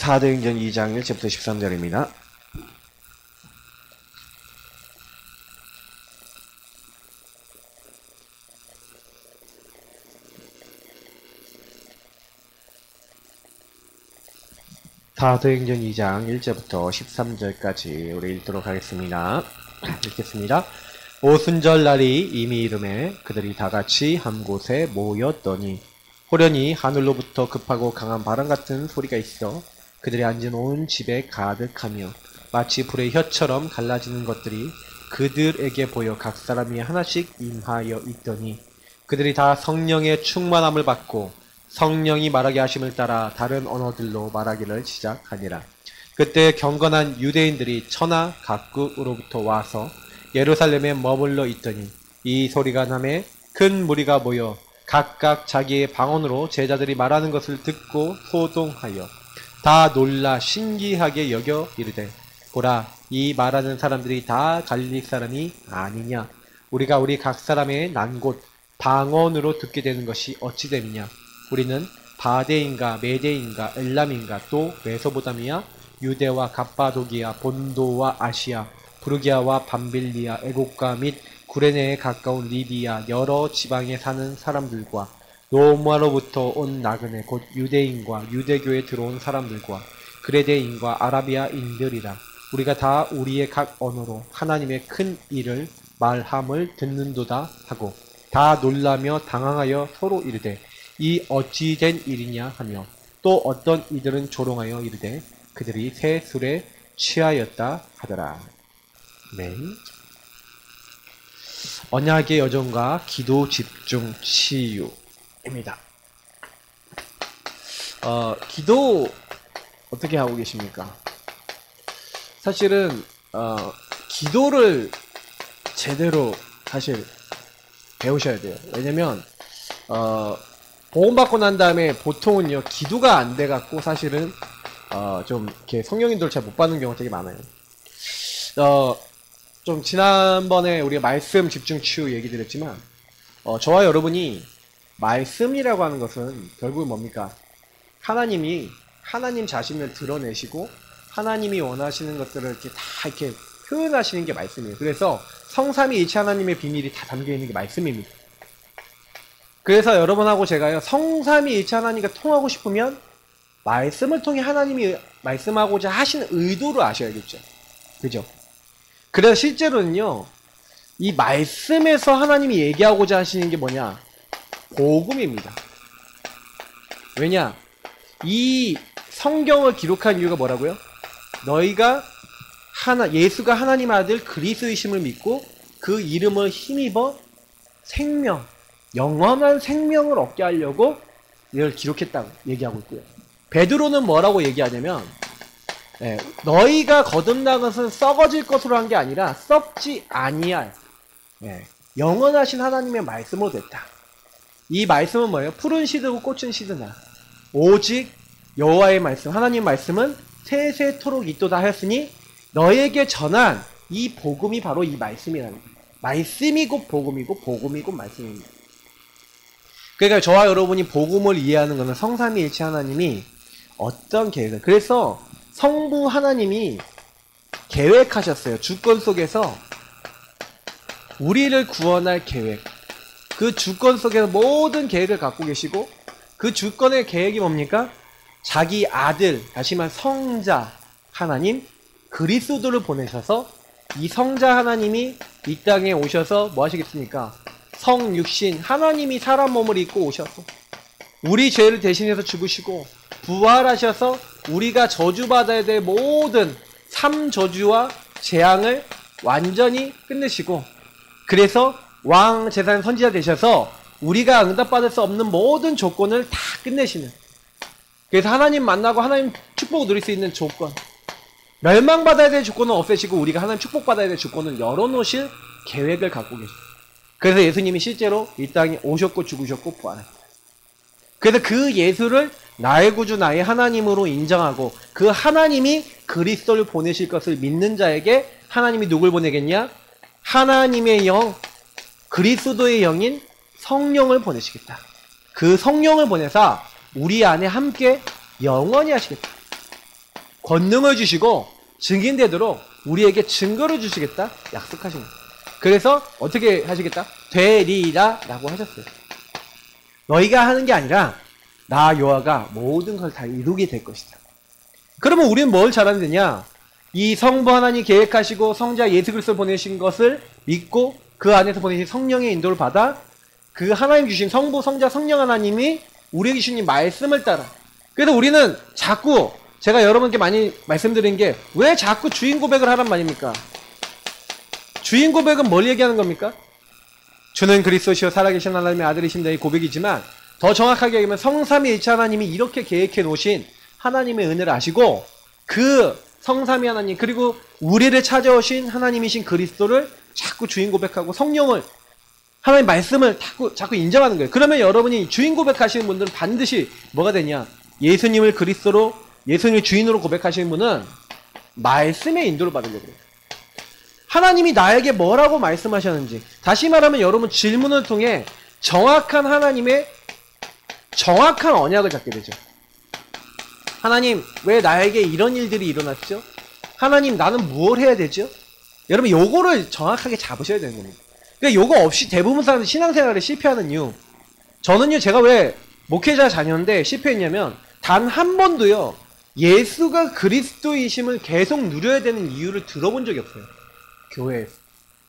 사도행전 2장 1절부터 13절입니다. 사도행전 2장 1절부터 13절까지 우리 읽도록 하겠습니다. 읽겠습니다. 오순절 날이 이미 이름에 그들이 다같이 한 곳에 모였더니 호련히 하늘로부터 급하고 강한 바람 같은 소리가 있어 그들이 앉은 온 집에 가득하며 마치 불의 혀처럼 갈라지는 것들이 그들에게 보여 각 사람이 하나씩 임하여 있더니 그들이 다 성령의 충만함을 받고 성령이 말하게 하심을 따라 다른 언어들로 말하기를 시작하니라. 그때 경건한 유대인들이 천하 각국으로부터 와서 예루살렘에 머물러 있더니 이 소리가 나매 큰 무리가 모여 각각 자기의 방언으로 제자들이 말하는 것을 듣고 소동하여 다 놀라 신기하게 여겨 이르되 보라, 이 말하는 사람들이 다 갈릴리 사람이 아니냐? 우리가 우리 각 사람의 난 곳 방언으로 듣게 되는 것이 어찌 됨이냐? 우리는 바데인가 메데인가 엘람인가 또 메소보다미아 유대와 갑바도기아 본도와 아시아 부르기아와 밤빌리아 애국가 및 구레네에 가까운 리비아 여러 지방에 사는 사람들과 로마로부터 온 나그네 곧 유대인과 유대교에 들어온 사람들과 그레데인과 아라비아인들이라. 우리가 다 우리의 각 언어로 하나님의 큰 일을 말함을 듣는도다 하고 다 놀라며 당황하여 서로 이르되 이 어찌 된 일이냐 하며 또 어떤 이들은 조롱하여 이르되 그들이 새 술에 취하였다 하더라. 네. 언약의 여정과 기도 집중 치유입니다. 기도 어떻게 하고 계십니까? 사실은 기도를 제대로 사실 배우셔야 돼요. 왜냐면 보험받고 난 다음에 보통은요 기도가 안 돼갖고 사실은 좀 이렇게 성령인도를 잘 못 받는 경우가 되게 많아요. 좀 지난번에 우리가 말씀 집중 치유 얘기 드렸지만 저와 여러분이 말씀이라고 하는 것은 결국은 뭡니까? 하나님이 하나님 자신을 드러내시고 하나님이 원하시는 것들을 이렇게 다 이렇게 표현하시는 게 말씀이에요. 그래서 성삼위일체 하나님의 비밀이 다 담겨 있는 게 말씀입니다. 그래서 여러분하고 제가요 성삼위일체 하나님과 통하고 싶으면 말씀을 통해 하나님이 말씀하고자 하시는 의도를 아셔야겠죠. 그죠? 그래서 실제로는요 이 말씀에서 하나님이 얘기하고자 하시는 게 뭐냐? 복음입니다. 왜냐? 이 성경을 기록한 이유가 뭐라고요? 너희가 예수가 하나님 아들 그리스도이심을 믿고 그 이름을 힘입어 생명, 영원한 생명을 얻게 하려고 이걸 기록했다고 얘기하고 있고요. 베드로는 뭐라고 얘기하냐면 너희가 거듭난 것은 썩어질 것으로 한 게 아니라 썩지 아니할 영원하신 하나님의 말씀으로 됐다. 이 말씀은 뭐예요? 푸른 시드고 꽃은 시드나 오직 여호와의 말씀, 하나님 말씀은 세세토록 있도다 하였으니 너에게 전한 이 복음이 바로 이 말씀이라는 거예요. 말씀이 곧 복음이고 복음이 곧 말씀입니다. 그러니까 저와 여러분이 복음을 이해하는 것은 성삼위일체 하나님이 어떤 계획을, 그래서 성부 하나님이 계획하셨어요. 주권 속에서 우리를 구원할 계획, 그 주권 속에서 모든 계획을 갖고 계시고 그 주권의 계획이 뭡니까? 자기 아들, 다시 말해 성자 하나님 그리스도를 보내셔서 이 성자 하나님이 이 땅에 오셔서 뭐 하시겠습니까? 성육신 하나님이 사람 몸을 입고 오셔서 우리 죄를 대신해서 죽으시고 부활하셔서 우리가 저주받아야 될 모든 삼저주와 재앙을 완전히 끝내시고 그래서 왕 제사장 선지자 되셔서 우리가 응답받을 수 없는 모든 조건을 다 끝내시는, 그래서 하나님 만나고 하나님 축복을 누릴 수 있는 조건, 멸망받아야 될 조건은 없애시고 우리가 하나님 축복받아야 될 조건을 열어놓으실 계획을 갖고 계십니다. 그래서 예수님이 실제로 이 땅에 오셨고 죽으셨고 부활하셨다. 그래서 그 예수를 나의 구주 나의 하나님으로 인정하고 그 하나님이 그리스도를 보내실 것을 믿는 자에게 하나님이 누굴 보내겠냐? 하나님의 영, 그리스도의 영인 성령을 보내시겠다. 그 성령을 보내사 우리 안에 함께 영원히 하시겠다. 권능을 주시고 증인되도록 우리에게 증거를 주시겠다 약속하신 거예요. 그래서 어떻게 하시겠다? 되리라 라고 하셨어요. 너희가 하는 게 아니라 나 여호와가 모든 걸 다 이루게 될 것이다. 그러면 우리는 뭘 잘하면 되냐? 이 성부 하나님 계획하시고 성자 예수 그리스도 보내신 것을 믿고 그 안에서 보내신 성령의 인도를 받아 그 하나님 주신 성부, 성자, 성령 하나님이 우리에게 주신 이 말씀을 따라. 그래서 우리는 자꾸 제가 여러분께 많이 말씀드린 게 왜 자꾸 주인 고백을 하란 말입니까? 주인 고백은 뭘 얘기하는 겁니까? 주는 그리스도시요 살아계신 하나님의 아들이십니다. 이 고백이지만 더 정확하게 얘기하면 성삼위일체 하나님이 이렇게 계획해 놓으신 하나님의 은혜를 아시고 그 성삼위 하나님 그리고 우리를 찾아오신 하나님이신 그리스도를 자꾸 주인 고백하고 성령을 하나님 말씀을 자꾸 인정하는 거예요. 그러면 여러분이 주인 고백하시는 분들은 반드시 뭐가 되냐? 예수님을 그리스도로 예수님을 주인으로 고백하시는 분은 말씀의 인도를 받으려고 그래요. 하나님이 나에게 뭐라고 말씀하셨는지 다시 말하면 여러분 질문을 통해 정확한 하나님의 정확한 언약을 잡게 되죠. 하나님 왜 나에게 이런 일들이 일어났죠? 하나님 나는 무엇을 해야 되죠? 여러분 요거를 정확하게 잡으셔야 되는 겁니다. 그러니까 요거 없이 대부분 사람들이 신앙생활에 실패하는 이유 저는요 제가 왜 목회자 자녀인데 실패했냐면 단 한 번도요 예수가 그리스도이심을 계속 누려야 되는 이유를 들어본 적이 없어요. 교회에서.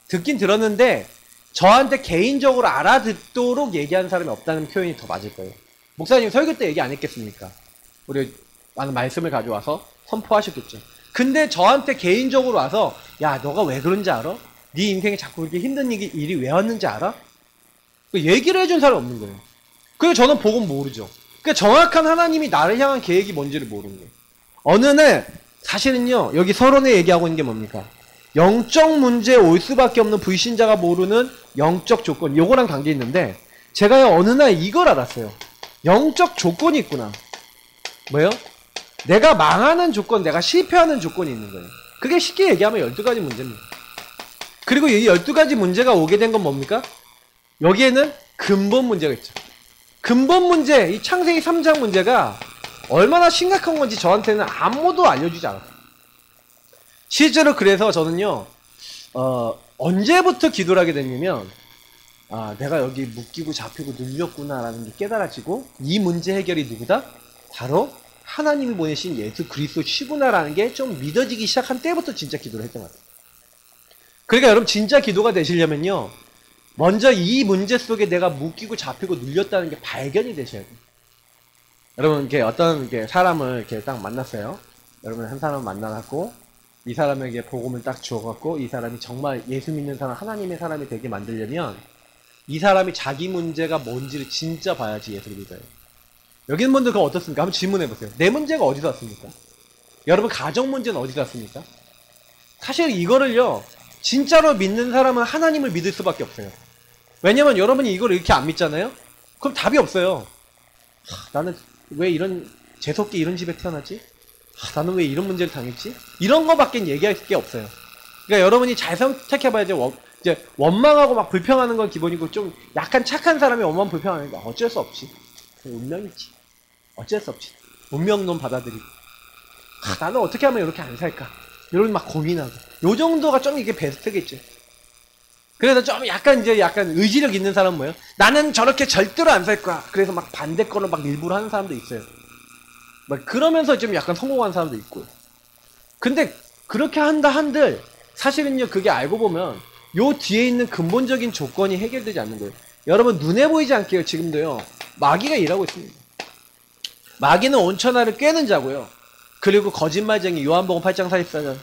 듣긴 들었는데 저한테 개인적으로 알아듣도록 얘기하는 사람이 없다는 표현이 더 맞을 거예요. 목사님 설교 때 얘기 안 했겠습니까? 우리 많은 말씀을 가져와서 선포하셨겠죠. 근데 저한테 개인적으로 와서 야 너가 왜 그런지 알아? 네 인생에 자꾸 그렇게 힘든 일이 왜 왔는지 알아? 얘기를 해준 사람이 없는 거예요. 그래서 저는 복음 모르죠. 그러니까 정확한 하나님이 나를 향한 계획이 뭔지를 모르는 거예요. 어느 날 사실은요 여기 서론에 얘기하고 있는 게 뭡니까? 영적 문제에 올 수밖에 없는 불신자가 모르는 영적 조건 요거랑 관계 있는데 제가요 어느 날 이걸 알았어요. 영적 조건이 있구나. 뭐예요? 내가 망하는 조건, 내가 실패하는 조건이 있는 거예요. 그게 쉽게 얘기하면 12가지 문제입니다. 그리고 이 12가지 문제가 오게 된 건 뭡니까? 여기에는 근본 문제가 있죠. 근본 문제, 이 창세기 3장 문제가 얼마나 심각한 건지 저한테는 아무도 알려주지 않았어요. 실제로 그래서 저는요, 언제부터 기도를 하게 됐냐면, 내가 여기 묶이고 잡히고 눌렸구나라는 게 깨달아지고, 이 문제 해결이 누구다? 바로 하나님이 보내신 예수 그리스도시구나라는 게 좀 믿어지기 시작한 때부터 진짜 기도를 했던 것 같아요. 그러니까 여러분 진짜 기도가 되시려면요, 먼저 이 문제 속에 내가 묶이고 잡히고 눌렸다는 게 발견이 되셔야 돼요. 여러분 이렇게 어떤 사람을 이렇게 딱 만났어요. 여러분 한 사람 만나갖고 이 사람에게 복음을 딱 주어갖고 이 사람이 정말 예수 믿는 사람, 하나님의 사람이 되게 만들려면 이 사람이 자기 문제가 뭔지를 진짜 봐야지 예수를 믿어요. 여기 있는 분들 그거 어떻습니까? 한번 질문해보세요. 내 문제가 어디서 왔습니까? 여러분 가정 문제는 어디서 왔습니까? 사실 이거를요, 진짜로 믿는 사람은 하나님을 믿을 수밖에 없어요. 왜냐면 여러분이 이걸 이렇게 안 믿잖아요? 그럼 답이 없어요. 나는 왜 이런 재수없게 이런 집에 태어났지? 나는 왜 이런 문제를 당했지? 이런 거밖에 얘기할 게 없어요. 그러니까 여러분이 잘 선택해봐야죠. 이제 원망하고 막 불평하는 건 기본이고 좀 약간 착한 사람이 원망 불평하는 거 어쩔 수 없지. 운명이지. 어쩔 수 없지. 운명론 받아들이고. 나는 어떻게 하면 이렇게 안 살까? 이런 막 고민하고. 요 정도가 좀 이게 베스트겠죠. 그래서 좀 약간 의지력 있는 사람은 뭐예요? 나는 저렇게 절대로 안 살 거야. 그래서 막 반대 거를 막 일부러 하는 사람도 있어요. 막 그러면서 좀 약간 성공한 사람도 있고요. 근데 그렇게 한다 한들 사실은요 그게 알고 보면 요 뒤에 있는 근본적인 조건이 해결되지 않는 거예요. 여러분 눈에 보이지 않게요. 지금도요 마귀가 일하고 있습니다. 마귀는 온천하를 꿰는 자고요. 그리고 거짓말쟁이 요한복음 8장 44절.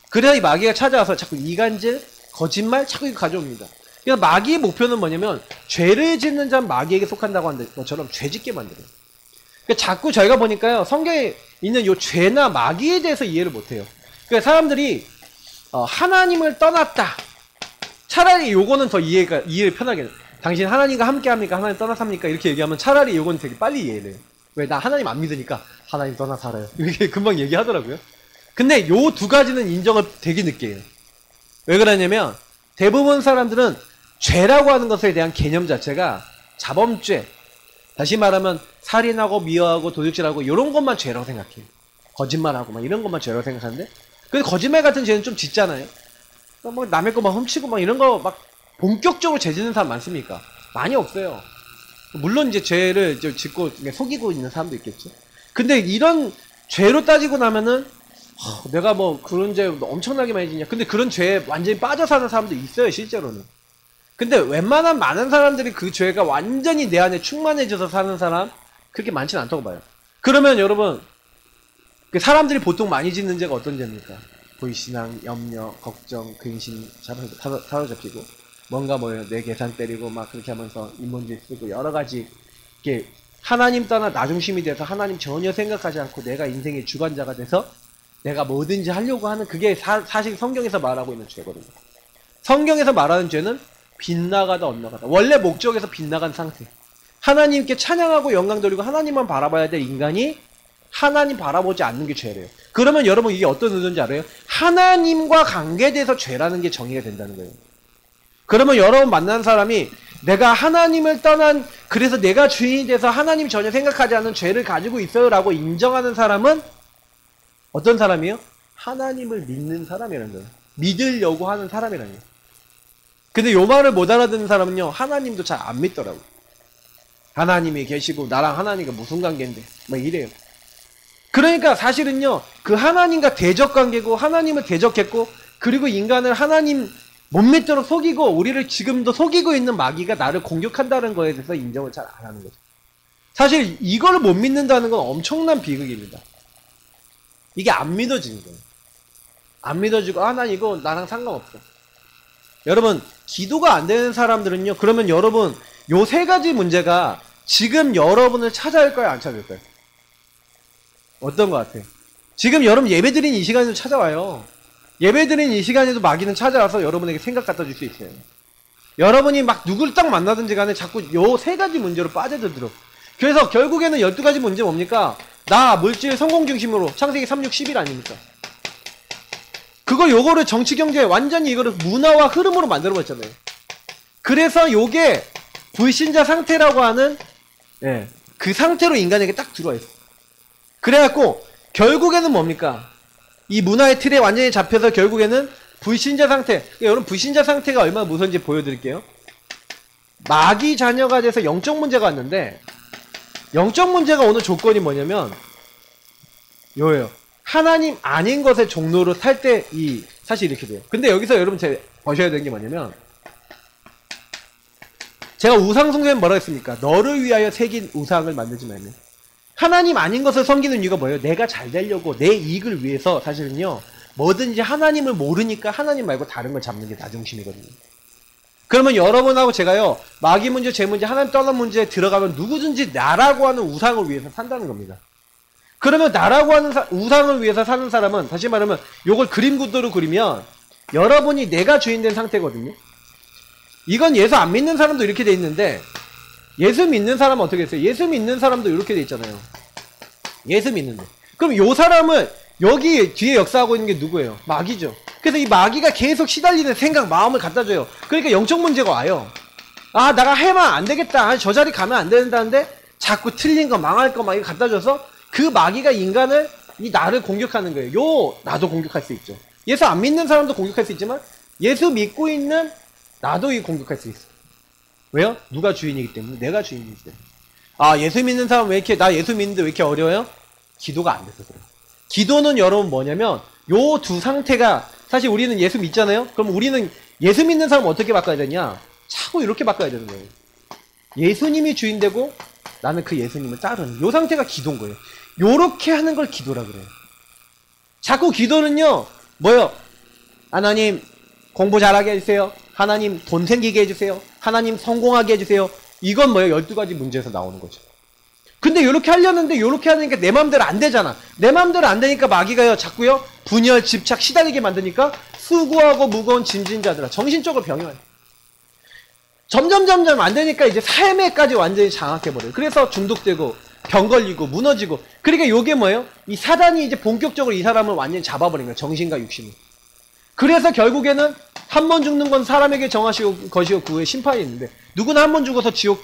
그래야 이 마귀가 찾아와서 자꾸 이간질, 거짓말 자꾸 가져옵니다. 그러니까 마귀의 목표는 뭐냐면 죄를 짓는 자는 마귀에게 속한다고 하는 것처럼 죄 짓게 만들어요. 그러니까 자꾸 저희가 보니까요 성경에 있는 요 죄나 마귀에 대해서 이해를 못해요. 그러니까 사람들이 하나님을 떠났다. 차라리 요거는 더 이해를 편하게 해요. 당신 하나님과 함께 합니까? 하나님 떠나 삽니까? 이렇게 얘기하면 차라리 요건 되게 빨리 이해를 해요. 왜? 나 하나님 안 믿으니까 하나님 떠나 살아요. 이렇게 금방 얘기하더라고요. 근데 요 두 가지는 인정을 되게 늦게 해요. 왜 그러냐면 대부분 사람들은 죄라고 하는 것에 대한 개념 자체가 자범죄, 다시 말하면 살인하고 미워하고 도둑질하고 이런 것만 죄라고 생각해요. 거짓말하고 막 이런 것만 죄라고 생각하는데, 그 거짓말 같은 죄는 좀 짖잖아요. 뭐 남의 거 막 훔치고 막 이런 거 막 본격적으로 죄 짓는 사람 많습니까? 많이 없어요. 물론 이제 죄를 짓고 속이고 있는 사람도 있겠죠. 근데 이런 죄로 따지고 나면은 내가 뭐 그런 죄 엄청나게 많이 짓냐. 근데 그런 죄에 완전히 빠져 사는 사람도 있어요, 실제로는. 근데 웬만한 많은 사람들이 그 죄가 완전히 내 안에 충만해져서 사는 사람 그렇게 많지는 않다고 봐요. 그러면 여러분, 그 사람들이 보통 많이 짓는 죄가 어떤 죄입니까? 불신앙, 염려, 걱정, 근심 사로잡히고, 뭔가 뭐예요, 내 계산 때리고 막 그렇게 하면서 인문질 쓰고 여러 가지 이렇게 하나님 떠나 나중심이 돼서 하나님 전혀 생각하지 않고 내가 인생의 주관자가 돼서 내가 뭐든지 하려고 하는, 그게 사실 성경에서 말하고 있는 죄거든요. 성경에서 말하는 죄는 빗나가다 엇나가다, 원래 목적에서 빗나간 상태, 하나님께 찬양하고 영광 돌리고 하나님만 바라봐야 될 인간이 하나님 바라보지 않는 게 죄래요. 그러면 여러분 이게 어떤 의도인지 알아요? 하나님과 관계돼서 죄라는 게 정의가 된다는 거예요. 그러면 여러분 만난 사람이 내가 하나님을 떠난, 그래서 내가 주인이 돼서 하나님 전혀 생각하지 않는 죄를 가지고 있어요 라고 인정하는 사람은 어떤 사람이에요? 하나님을 믿는 사람이라는 거예요. 믿으려고 하는 사람이라는 거예요. 근데 요 말을 못 알아듣는 사람은요, 하나님도 잘 안 믿더라고요. 하나님이 계시고 나랑 하나님과 무슨 관계인데 막 이래요. 그러니까 사실은요, 그 하나님과 대적 관계고, 하나님을 대적했고, 그리고 인간을 하나님 못 믿도록 속이고, 우리를 지금도 속이고 있는 마귀가 나를 공격한다는 거에 대해서 인정을 잘 안 하는 거죠. 사실 이거를 못 믿는다는 건 엄청난 비극입니다. 이게 안 믿어지는 거예요. 안 믿어지고, 난 이거 나랑 상관없어. 여러분, 기도가 안 되는 사람들은요, 그러면 여러분 요 세 가지 문제가 지금 여러분을 찾아올까요, 안 찾아올까요? 어떤 것 같아요? 지금 여러분 예배드린 이 시간에도 찾아와요. 예배드린 이 시간에도 마귀는 찾아와서 여러분에게 생각 갖다 줄 수 있어요. 여러분이 막 누구를 딱 만나든지 간에 자꾸 요 세 가지 문제로 빠져들도록. 그래서 결국에는 12가지 문제 뭡니까? 나 물질 성공 중심으로 창세기 3, 6, 11 아닙니까? 요거를 정치 경제 완전히 이거를 문화와 흐름으로 만들어 버렸잖아요. 그래서 요게 불신자 상태라고 하는, 그 상태로 인간에게 딱 들어와 있어. 그래갖고 결국에는 뭡니까? 이 문화의 틀에 완전히 잡혀서 결국에는 불신자 상태. 그러니까 여러분 불신자 상태가 얼마나 무서운지 보여드릴게요. 마귀 자녀가 돼서 영적 문제가 왔는데, 영적 문제가 오는 조건이 뭐냐면 요예요. 하나님 아닌 것의 종로로 탈 때 사실 이렇게 돼요. 근데 여기서 여러분 보셔야 되는 게 뭐냐면, 제가 우상 숭배는 뭐라고 했습니까? 너를 위하여 새긴 우상을 만들지 말면. 하나님 아닌 것을 섬기는 이유가 뭐예요? 내가 잘 되려고, 내 이익을 위해서. 사실은요, 뭐든지 하나님을 모르니까 하나님 말고 다른 걸 잡는 게 나중심이거든요. 그러면 여러분하고 제가요, 마귀 문제, 죄 문제, 하나님 떠난 문제에 들어가면 누구든지 나라고 하는 우상을 위해서 산다는 겁니다. 그러면 나라고 하는 우상을 위해서 사는 사람은, 다시 말하면 요걸 그림 구도로 그리면 여러분이 내가 주인 된 상태거든요. 이건 예수 안 믿는 사람도 이렇게 돼 있는데, 예수 믿는 사람은 어떻게 했어요? 예수 믿는 사람도 이렇게 돼 있잖아요. 예수 믿는데. 그럼 요 사람을 여기 뒤에 역사하고 있는 게 누구예요? 마귀죠. 그래서 이 마귀가 계속 시달리는 생각, 마음을 갖다 줘요. 그러니까 영적 문제가 와요. 내가 해만 안 되겠다. 저 자리 가면 안 된다는데 자꾸 틀린 거, 망할 거 막 이거 갖다 줘서 그 마귀가 인간을, 나를 공격하는 거예요. 나도 공격할 수 있죠. 예수 안 믿는 사람도 공격할 수 있지만 예수 믿고 있는 나도 공격할 수 있어. 왜요? 누가 주인이기 때문에. 내가 주인이기 때문에. 예수 믿는 사람 왜 이렇게, 나 예수 믿는데 왜 이렇게 어려워요? 기도가 안 돼서 그래요. 기도는 여러분 뭐냐면 요 두 상태가, 사실 우리는 예수 믿잖아요? 그럼 우리는 예수 믿는 사람 어떻게 바꿔야 되냐? 자꾸 이렇게 바꿔야 되는 거예요. 예수님이 주인되고 나는 그 예수님을 따르는 요 상태가 기도인 거예요. 요렇게 하는 걸 기도라 그래요. 자꾸 기도는요, 뭐요? 하나님 공부 잘하게 해주세요. 하나님 돈 생기게 해주세요. 하나님 성공하게 해주세요. 이건 뭐예요? 12가지 문제에서 나오는 거죠. 근데 요렇게 하려는데 요렇게 하니까 내 맘대로 안 되잖아. 내 맘대로 안 되니까 마귀가요, 자꾸요, 분열, 집착, 시달리게 만드니까 수고하고 무거운 짐진 자들아, 정신적으로 병이 와요. 점점 안 되니까 이제 삶에까지 완전히 장악해버려요. 그래서 중독되고 병 걸리고 무너지고. 그러니까 요게 뭐예요? 이 사단이 이제 본격적으로 이 사람을 완전히 잡아버린 거예요. 정신과 육신을. 그래서 결국에는 한 번 죽는 건 사람에게 정하시고 것이요 그 후에 심판이 있는데, 누구나 한 번 죽어서 지옥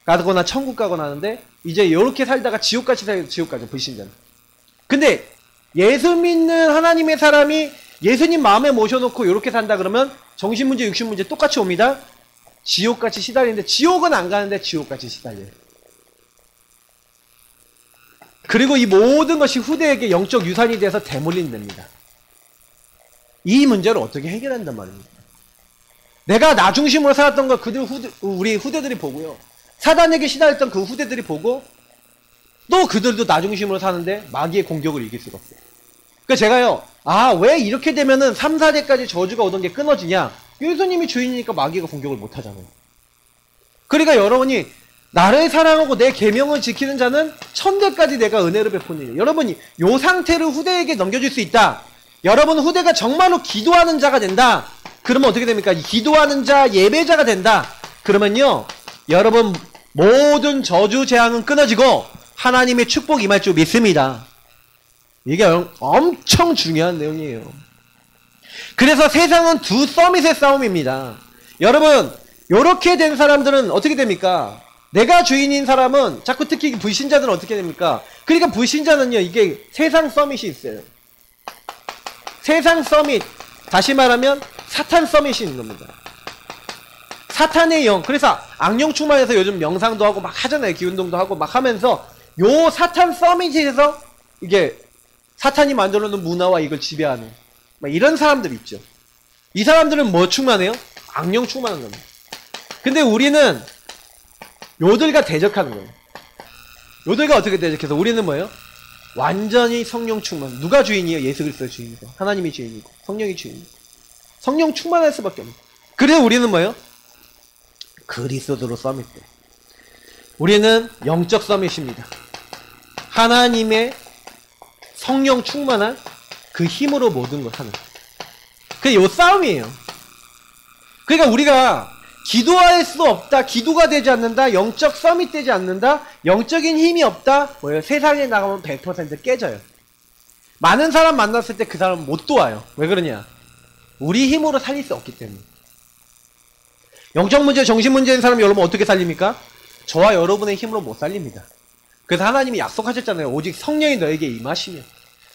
가거나 천국 가거나 하는데, 이제 요렇게 살다가 지옥같이 살고 지옥 가죠, 불신자는. 근데 예수 믿는 하나님의 사람이 예수님 마음에 모셔놓고 이렇게 산다 그러면 정신문제, 육신문제 똑같이 옵니다. 지옥같이 시달리는데 지옥은 안 가는데 지옥같이 시달려요. 그리고 이 모든 것이 후대에게 영적 유산이 돼서 대물림됩니다. 이 문제를 어떻게 해결한단 말입니까? 내가 나 중심으로 살았던 거 우리 후대들이 보고요. 사단에게 시달렸던 그 후대들이 보고 또 그들도 나 중심으로 사는데 마귀의 공격을 이길 수가 없어요. 그러니까 제가요. 왜 이렇게 되면은 3, 4대까지 저주가 오던 게 끊어지냐? 예수님이 주인이니까 마귀가 공격을 못 하잖아요. 그러니까 여러분이 나를 사랑하고 내 계명을 지키는 자는 1000대까지 내가 은혜를 베푸는 여러분이 요 상태를 후대에게 넘겨줄 수 있다. 여러분 후대가 정말로 기도하는 자가 된다. 그러면 어떻게 됩니까? 기도하는 자, 예배자가 된다. 그러면요. 여러분 모든 저주 재앙은 끊어지고 하나님의 축복이 임할 줄 믿습니다. 이게 엄청 중요한 내용이에요. 그래서 세상은 두 서밋의 싸움입니다. 여러분 요렇게 된 사람들은 어떻게 됩니까? 내가 주인인 사람은 자꾸 특히 불신자들은 어떻게 됩니까? 그러니까 불신자는요. 이게 세상 서밋이 있어요. 세상 서밋, 다시 말하면 사탄 서밋이 있는 겁니다. 사탄의 영. 그래서 악령 충만해서 요즘 명상도 하고 막 하잖아요. 기운동도 하고 막 하면서 요 사탄 서밋에서 이게 사탄이 만들어 놓은 문화와 이걸 지배하는 막 이런 사람들이 있죠. 이 사람들은 뭐 충만해요? 악령 충만한 겁니다. 근데 우리는 요들과 대적하는 거예요. 요들과 어떻게 대적해서 우리는 뭐예요? 완전히 성령 충만. 누가 주인이에요? 예수 그리스도가 주인이고 하나님이 주인이고 성령이 주인이고 성령 충만할 수밖에 없는. 그래서 우리는 뭐예요? 그리스도로 서밋. 우리는 영적 서밋입니다. 하나님의 성령 충만한 그 힘으로 모든 걸 하는. 그게 요 싸움이에요. 그러니까 우리가 기도할 수 없다, 기도가 되지 않는다, 영적 서밋 되지 않는다, 영적인 힘이 없다, 뭐예요? 세상에 나가면 100% 깨져요. 많은 사람 만났을 때 그 사람은 못 도와요. 왜 그러냐? 우리 힘으로 살릴 수 없기 때문에. 영적 문제, 정신 문제인 사람 여러분 어떻게 살립니까? 저와 여러분의 힘으로 못 살립니다. 그래서 하나님이 약속하셨잖아요. 오직 성령이 너에게 임하시면.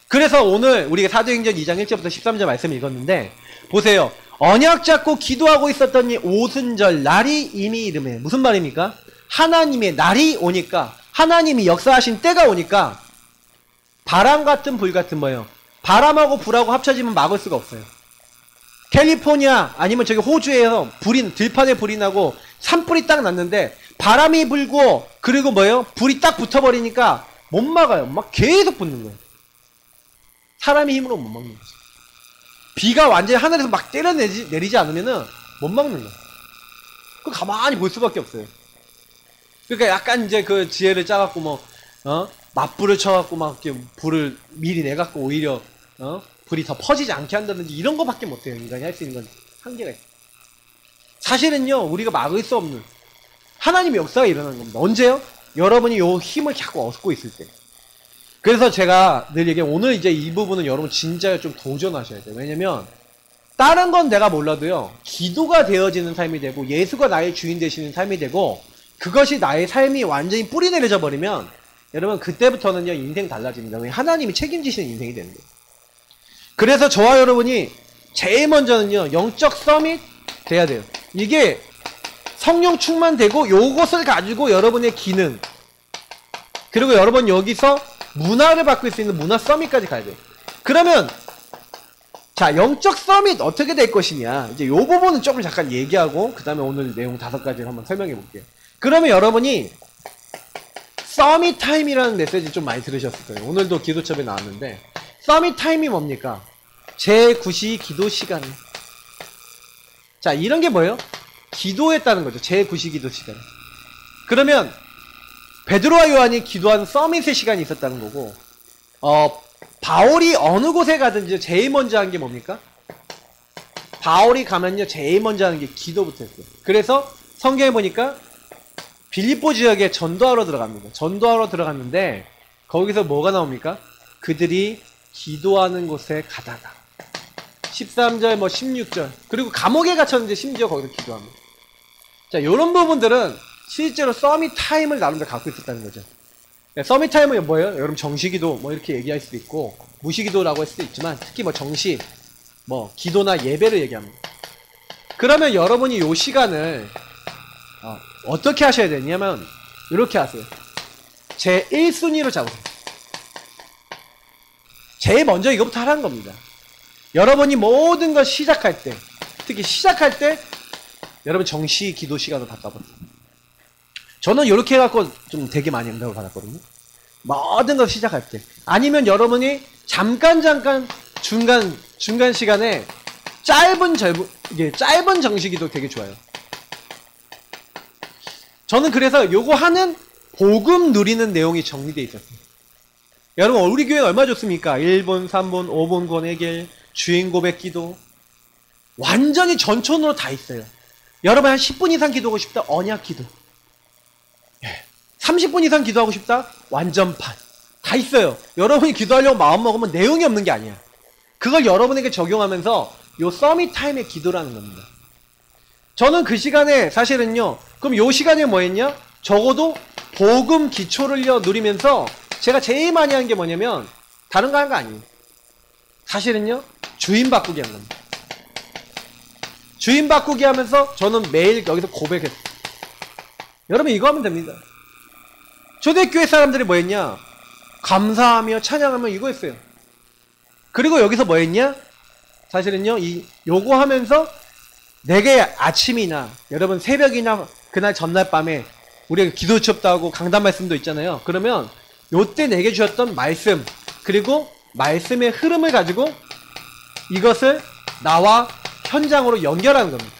그래서 오늘 우리가 사도행전 2장 1절부터 13절 말씀 읽었는데 보세요. 언약 잡고 기도하고 있었더니 오순절 날이 이미 이르매. 무슨 말입니까? 하나님의 날이 오니까, 하나님이 역사하신 때가 오니까 바람 같은 불 같은 뭐예요? 바람하고 불하고 합쳐지면 막을 수가 없어요. 캘리포니아 아니면 저기 호주에서 들판에 불이 나고 산불이 딱 났는데 바람이 불고 그리고 뭐예요? 불이 딱 붙어버리니까 못 막아요. 막 계속 붙는 거예요. 사람의 힘으로 못 막는 거죠. 비가 완전히 하늘에서 막 내리지 않으면은 못 막는 거예요. 그 가만히 볼 수밖에 없어요. 그러니까 약간 이제 그 지혜를 짜갖고 맞불을 쳐갖고 막 이렇게 불을 미리 내갖고 오히려 불이 더 퍼지지 않게 한다든지 이런 거밖에 못해요. 인간이 할 수 있는 건 한계가 있어요. 사실은요 우리가 막을 수 없는 하나님의 역사가 일어나는 겁니다. 언제요? 여러분이 요 힘을 자꾸 얻고 있을 때. 그래서 제가 늘 얘기해요. 오늘 이제 이 부분은 여러분 진짜 좀 도전하셔야 돼요. 왜냐면 다른 건 내가 몰라도요 기도가 되어지는 삶이 되고 예수가 나의 주인 되시는 삶이 되고 그것이 나의 삶이 완전히 뿌리 내려져 버리면 여러분 그때부터는요 인생 달라집니다. 왜? 하나님이 책임지시는 인생이 되는 거예요. 그래서 저와 여러분이 제일 먼저는요 영적 서밋 돼야 돼요. 이게 성령 충만되고 요것을 가지고 여러분의 기능 그리고 여러분 여기서 문화를 바꿀 수 있는 문화 서밋까지 가야 돼요. 그러면 자 영적 서밋 어떻게 될 것이냐 이제 요 부분은 조금 잠깐 얘기하고 그 다음에 오늘 내용 5가지를 한번 설명해 볼게요. 그러면 여러분이 서밋 타임이라는 메시지 좀 많이 들으셨을 거예요. 오늘도 기도첩에 나왔는데 서밋 타임이 뭡니까? 제9시 기도 시간. 자 이런 게 뭐예요? 기도했다는 거죠. 제9시 기도 시간. 그러면 베드로와 요한이 기도한 서밋의 시간이 있었다는 거고 바울이 어느 곳에 가든지 제일 먼저 한 게 뭡니까? 바울이 가면요 제일 먼저 하는 게 기도부터 했어요. 그래서 성경에 보니까 빌립보 지역에 전도하러 들어갑니다. 전도하러 들어갔는데 거기서 뭐가 나옵니까? 그들이 기도하는 곳에 가다가 13절 16절 그리고 감옥에 갇혔는데 심지어 거기서 기도합니다. 자 요런 부분들은 실제로 서밋 타임을 나름대로 갖고 있었다는 거죠. 서밋타임은 뭐예요? 여러분 정시기도 뭐 이렇게 얘기할 수도 있고 무시기도라고 할 수도 있지만 특히 뭐 정시 뭐 기도나 예배를 얘기합니다. 그러면 여러분이 요 시간을 어떻게 하셔야 되냐면 이렇게 하세요. 제 1순위로 잡으세요. 제일 먼저 이것부터 하라는 겁니다. 여러분이 모든 걸 시작할 때, 특히 시작할 때 여러분 정시 기도 시간을 바꿔보세요. 저는 이렇게 해갖고 좀 되게 많이 응답을 받았거든요. 모든 걸 시작할 때. 아니면 여러분이 잠깐 중간 시간에 짧은 정시기도 되게 좋아요. 저는 그래서 요거 하는 복음 누리는 내용이 정리되어 있었어요. 여러분 우리 교회 얼마 좋습니까? 1분, 3분, 5분 권해길, 주인 고백 기도 완전히 전천으로 다 있어요. 여러분 한 10분 이상 기도하고 싶다? 언약 기도. 30분 이상 기도하고 싶다? 완전판. 다 있어요. 여러분이 기도하려고 마음 먹으면 내용이 없는 게 아니야. 그걸 여러분에게 적용하면서 요 서밋 타임의 기도라는 겁니다. 저는 그 시간에 사실은요, 그럼 요 시간에 뭐 했냐? 적어도 복음 기초를요 누리면서 제가 제일 많이 한 게 뭐냐면 다른 거 한 거 아니에요. 사실은요 주인 바꾸기 한 겁니다. 주인 바꾸기 하면서 저는 매일 여기서 고백했어요. 여러분 이거 하면 됩니다. 초대교회 사람들이 뭐 했냐? 감사하며 찬양하며 이거 했어요. 그리고 여기서 뭐 했냐? 사실은요 요거 하면서 내게 아침이나 여러분 새벽이나 그날 전날 밤에 우리가 기도 수업도 하고 강단 말씀도 있잖아요. 그러면 요때 내게 주셨던 말씀 그리고 말씀의 흐름을 가지고 이것을 나와 현장으로 연결하는 겁니다.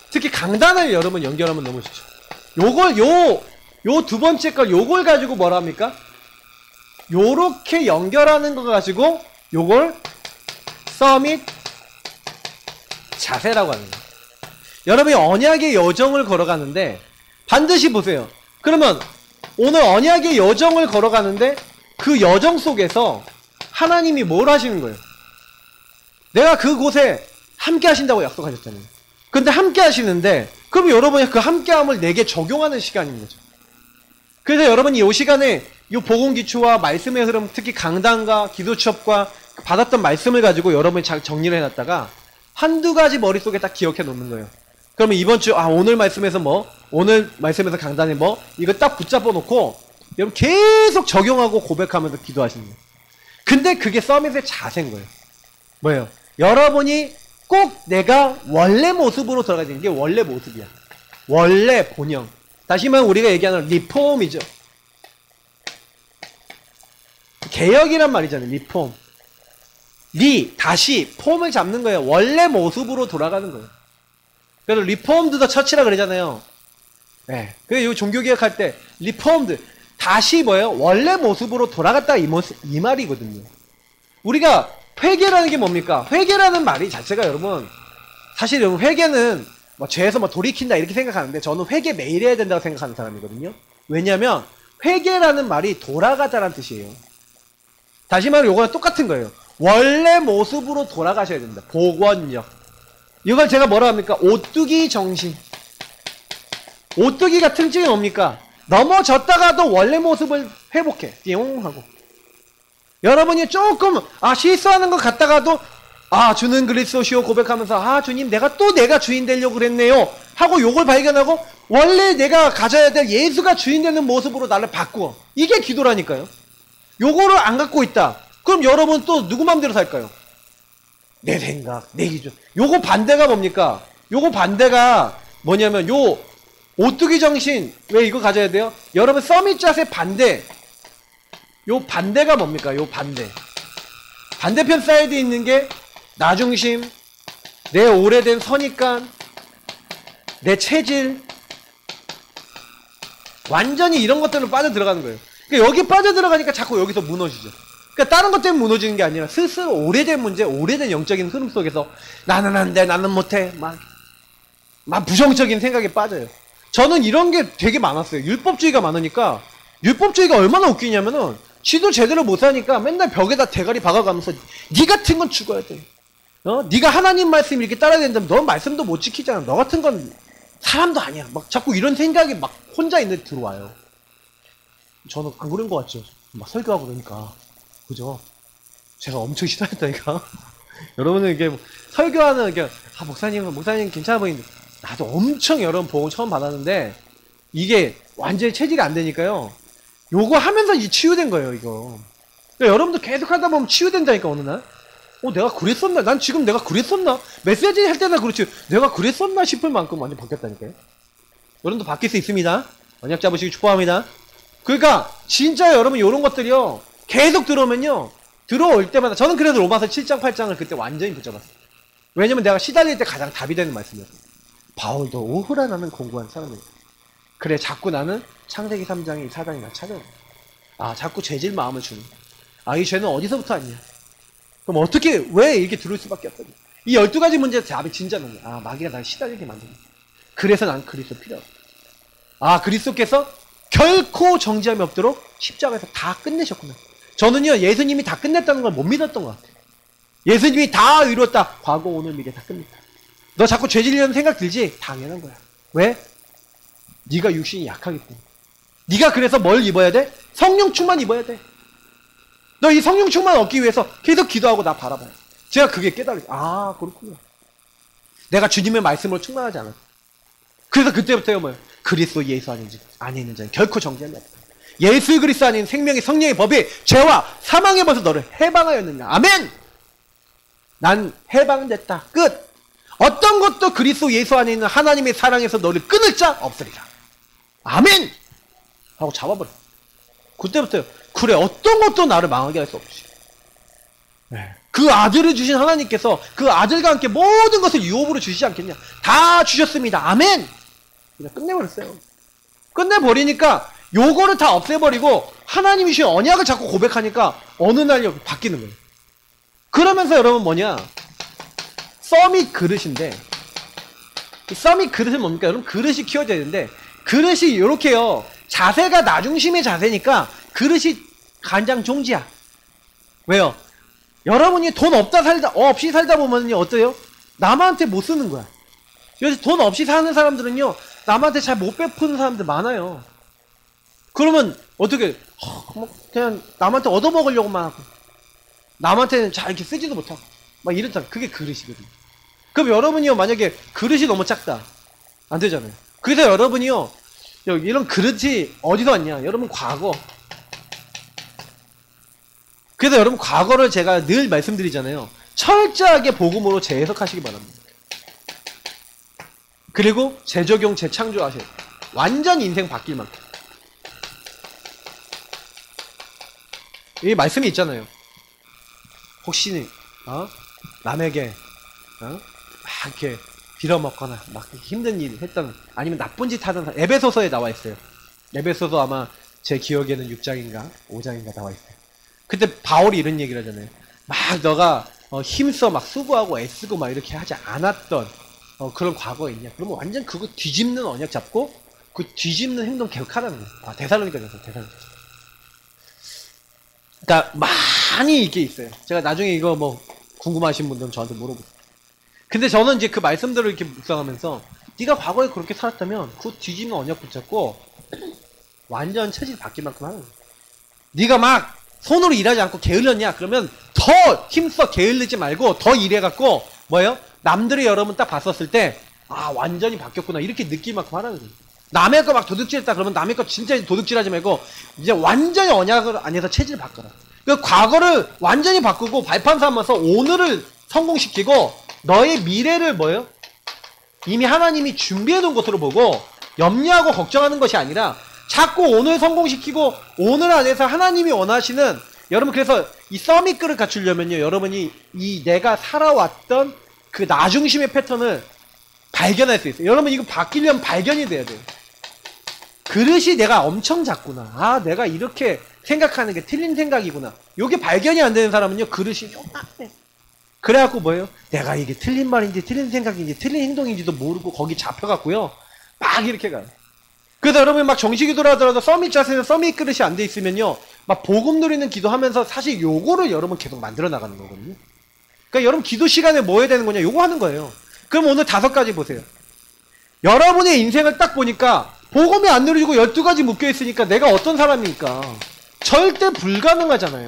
특히 강단을 여러분 연결하면 너무 좋죠. 요걸 요 두 번째 걸 요걸 가지고 뭐라 합니까? 요렇게 연결하는 거 가지고 요걸 서밋 자세라고 하는 거예요. 여러분이 언약의 여정을 걸어가는데 반드시 보세요. 그러면 오늘 언약의 여정을 걸어가는데 그 여정 속에서 하나님이 뭘 하시는 거예요? 내가 그곳에 함께 하신다고 약속하셨잖아요. 근데 함께 하시는데 그럼 여러분이 그 함께함을 내게 적용하는 시간인 거죠. 그래서 여러분이 이 시간에 이 복음 기초와 말씀의 흐름, 특히 강단과 기도 취업과 받았던 말씀을 가지고 여러분이 잘 정리를 해놨다가 한두 가지 머릿속에 딱 기억해 놓는 거예요. 그러면 이번 주 오늘 말씀에서 뭐, 오늘 말씀에서 강단에 뭐, 이거 딱 붙잡아 놓고 여러분 계속 적용하고 고백하면서 기도하시는 거예요. 근데 그게 서밋의 자세인 거예요. 뭐예요? 여러분이 꼭 내가 원래 모습으로 들어가야 되는 게 원래 모습이야. 원래 본영. 다시 말하면 우리가 얘기하는 리폼이죠. 개혁이란 말이잖아요. 리폼. 다시 폼을 잡는 거예요. 원래 모습으로 돌아가는 거예요. 그래서 리폼드 더 처치라 그러잖아요. 네. 그래서 이 종교개혁할 때 리폼드 다시 뭐예요? 원래 모습으로 돌아갔다 이 말이거든요. 우리가 회개라는 게 뭡니까? 회개라는 말이 자체가 여러분 사실 여러분 회개는 뭐 죄에서 뭐 돌이킨다 이렇게 생각하는데 저는 회개 매일 해야 된다고 생각하는 사람이거든요. 왜냐하면 회개라는 말이 돌아가다라는 뜻이에요. 다시 말하면 요거랑 똑같은 거예요. 원래 모습으로 돌아가셔야 된다. 복원력. 이걸 제가 뭐라 합니까? 오뚜기 정신. 오뚜기가 특징이 뭡니까? 넘어졌다가도 원래 모습을 회복해. 띠용 하고. 여러분이 조금 실수하는 것 같다가도 주는 그리스도시오 고백하면서 주님 내가 주인 되려고 그랬네요 하고 요걸 발견하고 원래 내가 가져야 될 예수가 주인 되는 모습으로 나를 바꾸어. 이게 기도라니까요. 요거를 안 갖고 있다. 그럼 여러분 또 누구 맘대로 살까요? 내 생각, 내 기준. 요거 반대가 뭡니까? 요거 반대가 뭐냐면 요 오뚜기 정신 왜 이거 가져야 돼요? 여러분 서밋 자세 반대. 요 반대가 뭡니까? 요 반대. 반대편 사이드에 있는 게 나 중심, 내 오래된 선입관, 내 체질. 완전히 이런 것들로 빠져들어가는 거예요. 그러니까 여기 빠져들어가니까 자꾸 여기서 무너지죠. 그러니까 다른 것 때문에 무너지는 게 아니라 스스로 오래된 문제, 오래된 영적인 흐름 속에서 나는 안 돼, 나는 못해. 막 부정적인 생각에 빠져요. 저는 이런 게 되게 많았어요. 율법주의가 많으니까 율법주의가 얼마나 웃기냐면은 지도 제대로 못 사니까 맨날 벽에다 대가리 박아가면서 니 같은 건 죽어야 돼. 니가 하나님 말씀 이렇게 따라야 된다면 너 말씀도 못 지키잖아. 너 같은 건 사람도 아니야. 막 자꾸 이런 생각이 막 혼자 있는데 들어와요. 저는 안 그런 것 같죠? 막 설교하고 그러니까. 그죠? 제가 엄청 싫어했다니까. 여러분은 이게 설교하는, 이게, 목사님 괜찮아 보이는데, 나도 엄청 여러분 보고 처음 받았는데, 이게 완전히 체질이 안 되니까요. 요거 하면서 이 치유된 거예요, 이거. 그러니까 여러분도 계속 하다 보면 치유된다니까, 어느 날. 내가 그랬었나? 난 지금 내가 그랬었나? 메시지 할 때나 그렇지. 내가 그랬었나 싶을 만큼 완전 바뀌었다니까요. 여러분도 바뀔 수 있습니다. 언약 잡으시기 축복합니다. 그러니까, 진짜 여러분 요런 것들이요. 계속 들어오면요. 들어올 때마다, 저는 그래도 로마서 7장, 8장을 그때 완전히 붙잡았어요. 왜냐면 내가 시달릴 때 가장 답이 되는 말씀이었어요. 바울도 오후라 나는 공부한 사람이에요. 그래, 자꾸 나는 창세기 3장에 이 사단이 나 찾아요. 자꾸 죄질 마음을 주는. 이 죄는 어디서부터 왔냐? 그럼 어떻게, 왜 이렇게 들을 수밖에 없거든? 이 12가지 문제의 답이 진짜 너무, 마귀가 날 시달리게 만드는. 그래서 난 그리스도 필요하다. 그리스도께서 결코 정죄함이 없도록 십자가에서 다 끝내셨구나. 저는요, 예수님이 다 끝냈다는 걸 못 믿었던 것 같아요. 예수님이 다 이뤘다. 과거, 오늘, 미래 다 끝냈다. 너 자꾸 죄 지려는 생각 들지? 당연한 거야. 왜? 네가 육신이 약하기 때문에. 네가 그래서 뭘 입어야 돼? 성령 충만 입어야 돼. 너 이 성령 충만 얻기 위해서 계속 기도하고 나 바라봐요. 제가 그게 깨달았어요. 그렇구나. 내가 주님의 말씀으로 충만하지 않았어. 그래서 그때부터요, 그리스도 예수 안에 있는 자는 결코 정죄함이 없다. 예수 그리스도 안에 있는 생명의 성령의 법이 죄와 사망의 법에서 너를 해방하였느냐. 아멘! 난 해방됐다. 끝! 어떤 것도 그리스도 예수 안에 있는 하나님의 사랑에서 너를 끊을 자 없으리라. 아멘! 하고 잡아버려. 그때부터요. 그래, 어떤 것도 나를 망하게 할 수 없지. 그 아들을 주신 하나님께서 그 아들과 함께 모든 것을 유업으로 주시지 않겠냐. 다 주셨습니다. 아멘! 그냥 끝내버렸어요. 끝내버리니까 요거를 다 없애버리고 하나님이 주신 언약을 자꾸 고백하니까 어느 날 바뀌는 거예요. 그러면서 여러분 서밋 그릇인데, 이 서밋 그릇은 뭡니까? 여러분 그릇이 키워져야 되는데, 그릇이 이렇게요. 자세가 나중심의 자세니까 그릇이 간장 종지야. 왜요? 여러분이 돈 없이 살다 보면요, 어때요? 남한테 못 쓰는 거야. 요새 돈 없이 사는 사람들은요, 남한테 잘 못 베푸는 사람들 많아요. 그러면 어떻게, 그냥 남한테 얻어먹으려고만 하고, 남한테는 잘 이렇게 쓰지도 못하고, 막 이렇다. 그게 그릇이거든요. 그럼 여러분이요, 만약에 그릇이 너무 작다. 안 되잖아요. 그래서 여러분이요, 이런 그릇이 어디서 왔냐? 여러분 그래서 여러분 과거를 제가 늘 말씀드리잖아요. 철저하게 복음으로 재해석하시기 바랍니다. 그리고 재적용, 재창조하셔야 돼요. 완전 인생 바뀔 만큼. 이 말씀이 있잖아요. 혹시 남에게 막 이렇게 빌어먹거나 막 힘든 일 했던, 아니면 나쁜 짓 하던 사람, 에베소서에 나와 있어요. 에베소서 아마 제 기억에는 6장인가 5장인가 나와 있어요. 그때 바울이 이런 얘기를 하잖아요. 막 너가 힘써 막 수고하고 애쓰고 막 이렇게 하지 않았던 그런 과거에 있냐? 그러면 완전 그거 뒤집는 언약 잡고 그 뒤집는 행동 계속 하라는 거예요. 데살로니가전서. 그러니까 많이 이게 있어요. 제가 나중에 이거 궁금하신 분들은 저한테 물어보세요. 근데 저는 이제 그 말씀들을 이렇게 묵상하면서, 네가 과거에 그렇게 살았다면 그 뒤집는 언약 붙잡고 완전 체질이 바뀔 만큼 하는 거예요. 네가 막 손으로 일하지 않고 게을렀냐? 그러면 더 힘써 게을르지 말고 더 일해갖고 남들이 여러분 딱 봤었을 때 완전히 바뀌었구나 이렇게 느낄 만큼 하라는 거예요. 남의 거 막 도둑질했다 그러면 남의 거 진짜 도둑질하지 말고 이제 완전히 언약을 안에서 체질을 바꿔라. 그 과거를 완전히 바꾸고 발판 삼아서 오늘을 성공시키고 너의 미래를 이미 하나님이 준비해 놓은 것으로 보고 염려하고 걱정하는 것이 아니라 자꾸 오늘 성공시키고 오늘 안에서 하나님이 원하시는, 여러분 그래서 이 서밋 그릇 갖추려면요, 여러분이 이 내가 살아왔던 그 나중심의 패턴을 발견할 수 있어요. 여러분 이거 바뀌려면 발견이 돼야 돼요. 그릇이 내가 엄청 작구나. 내가 이렇게 생각하는 게 틀린 생각이구나. 요게 발견이 안 되는 사람은요, 그릇이 요만해. 그래갖고 내가 이게 틀린 말인지 틀린 생각인지 틀린 행동인지도 모르고 거기 잡혀갖고요, 막 이렇게 가요. 그래서 여러분 막 정식기도를 하더라도 서밋 자세는 서밋 그릇이 안 돼 있으면요, 막 복음 누리는 기도하면서 사실 요거를 여러분 계속 만들어 나가는 거거든요. 그러니까 여러분 기도 시간에 뭐 해야 되는 거냐, 요거 하는 거예요. 그럼 오늘 5가지 보세요. 여러분의 인생을 딱 보니까 복음이 안 누려지고 12가지 묶여있으니까 내가 어떤 사람입니까? 절대 불가능하잖아요.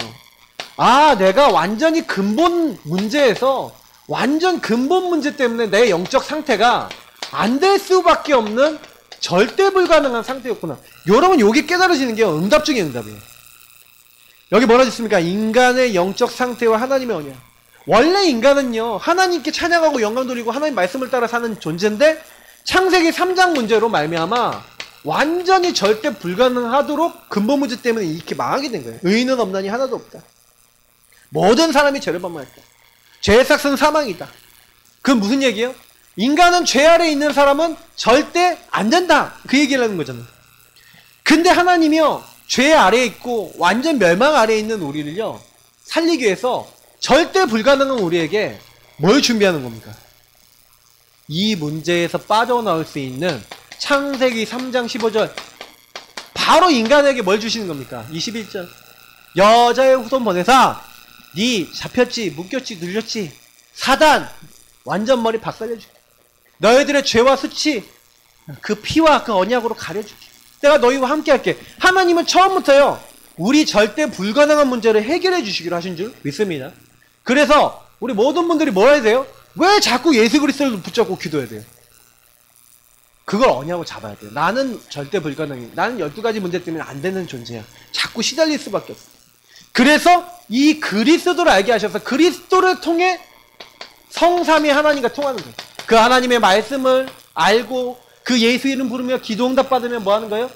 아, 내가 완전히 근본 문제에서 완전 근본 문제 때문에 내 영적 상태가 안 될 수밖에 없는 절대 불가능한 상태였구나. 여러분, 요게 깨달아지는 게 응답 중에 응답이에요. 여기 뭐라 했습니까? 인간의 영적 상태와 하나님의 언약. 원래 인간은요, 하나님께 찬양하고 영광 돌리고 하나님 말씀을 따라 사는 존재인데, 창세기 3장 문제로 말미암아 완전히 절대 불가능하도록 근본 문제 때문에 이렇게 망하게 된 거예요. 의인은 없나니 하나도 없다. 모든 사람이 죄를 범하였다. 죄의 삭은 사망이다. 그건 무슨 얘기예요? 인간은 죄 아래에 있는 사람은 절대 안 된다. 그 얘기를 하는 거잖아요. 근데 하나님이요, 죄 아래에 있고 완전 멸망 아래에 있는 우리를요, 살리기 위해서 절대 불가능한 우리에게 뭘 준비하는 겁니까? 이 문제에서 빠져나올 수 있는 창세기 3장 15절, 바로 인간에게 뭘 주시는 겁니까? 21절, 여자의 후손 보내사 니 잡혔지, 묶였지, 눌렸지, 사단 완전 머리 박살내줄게. 너희들의 죄와 수치 그 피와 그 언약으로 가려줄게. 내가 너희와 함께 할게. 하나님은 처음부터요, 우리 절대 불가능한 문제를 해결해 주시기로 하신 줄 믿습니다. 그래서 우리 모든 분들이 뭐 해야 돼요? 왜 자꾸 예수 그리스도를 붙잡고 기도해야 돼요? 그걸 언약으로 잡아야 돼요. 나는 절대 불가능해. 나는 12가지 문제 때문에 안 되는 존재야. 자꾸 시달릴 수밖에 없어. 그래서 이 그리스도를 알게 하셔서 그리스도를 통해 성삼위 하나님과 통하는 거예요. 그 하나님의 말씀을 알고 그 예수 이름 부르며 기도 응답 받으면 뭐 하는 거예요?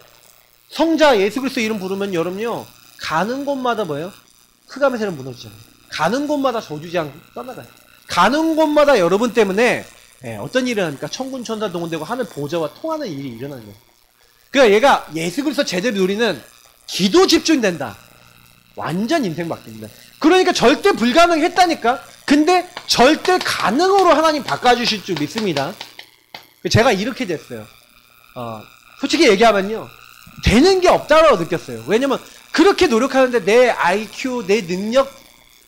성자 예수 그리스도 이름 부르면 여러분요, 가는 곳마다 뭐예요? 흑암의 세력 무너지잖아요. 가는 곳마다 저주지 않고 떠나가요. 가는 곳마다 여러분 때문에 어떤 일이 일어납니까? 천군 천사 동원되고 하늘 보좌와 통하는 일이 일어나는 거예요. 그러니까 얘가 예수 그리스도 제대로 누리는 기도 집중된다. 완전 인생 바뀝니다. 그러니까 절대 불가능했다니까. 근데 절대 가능으로 하나님 바꿔주실 줄 믿습니다. 제가 이렇게 됐어요. 솔직히 얘기하면요, 되는 게 없다고 느꼈어요. 왜냐면 그렇게 노력하는데 내 IQ, 내 능력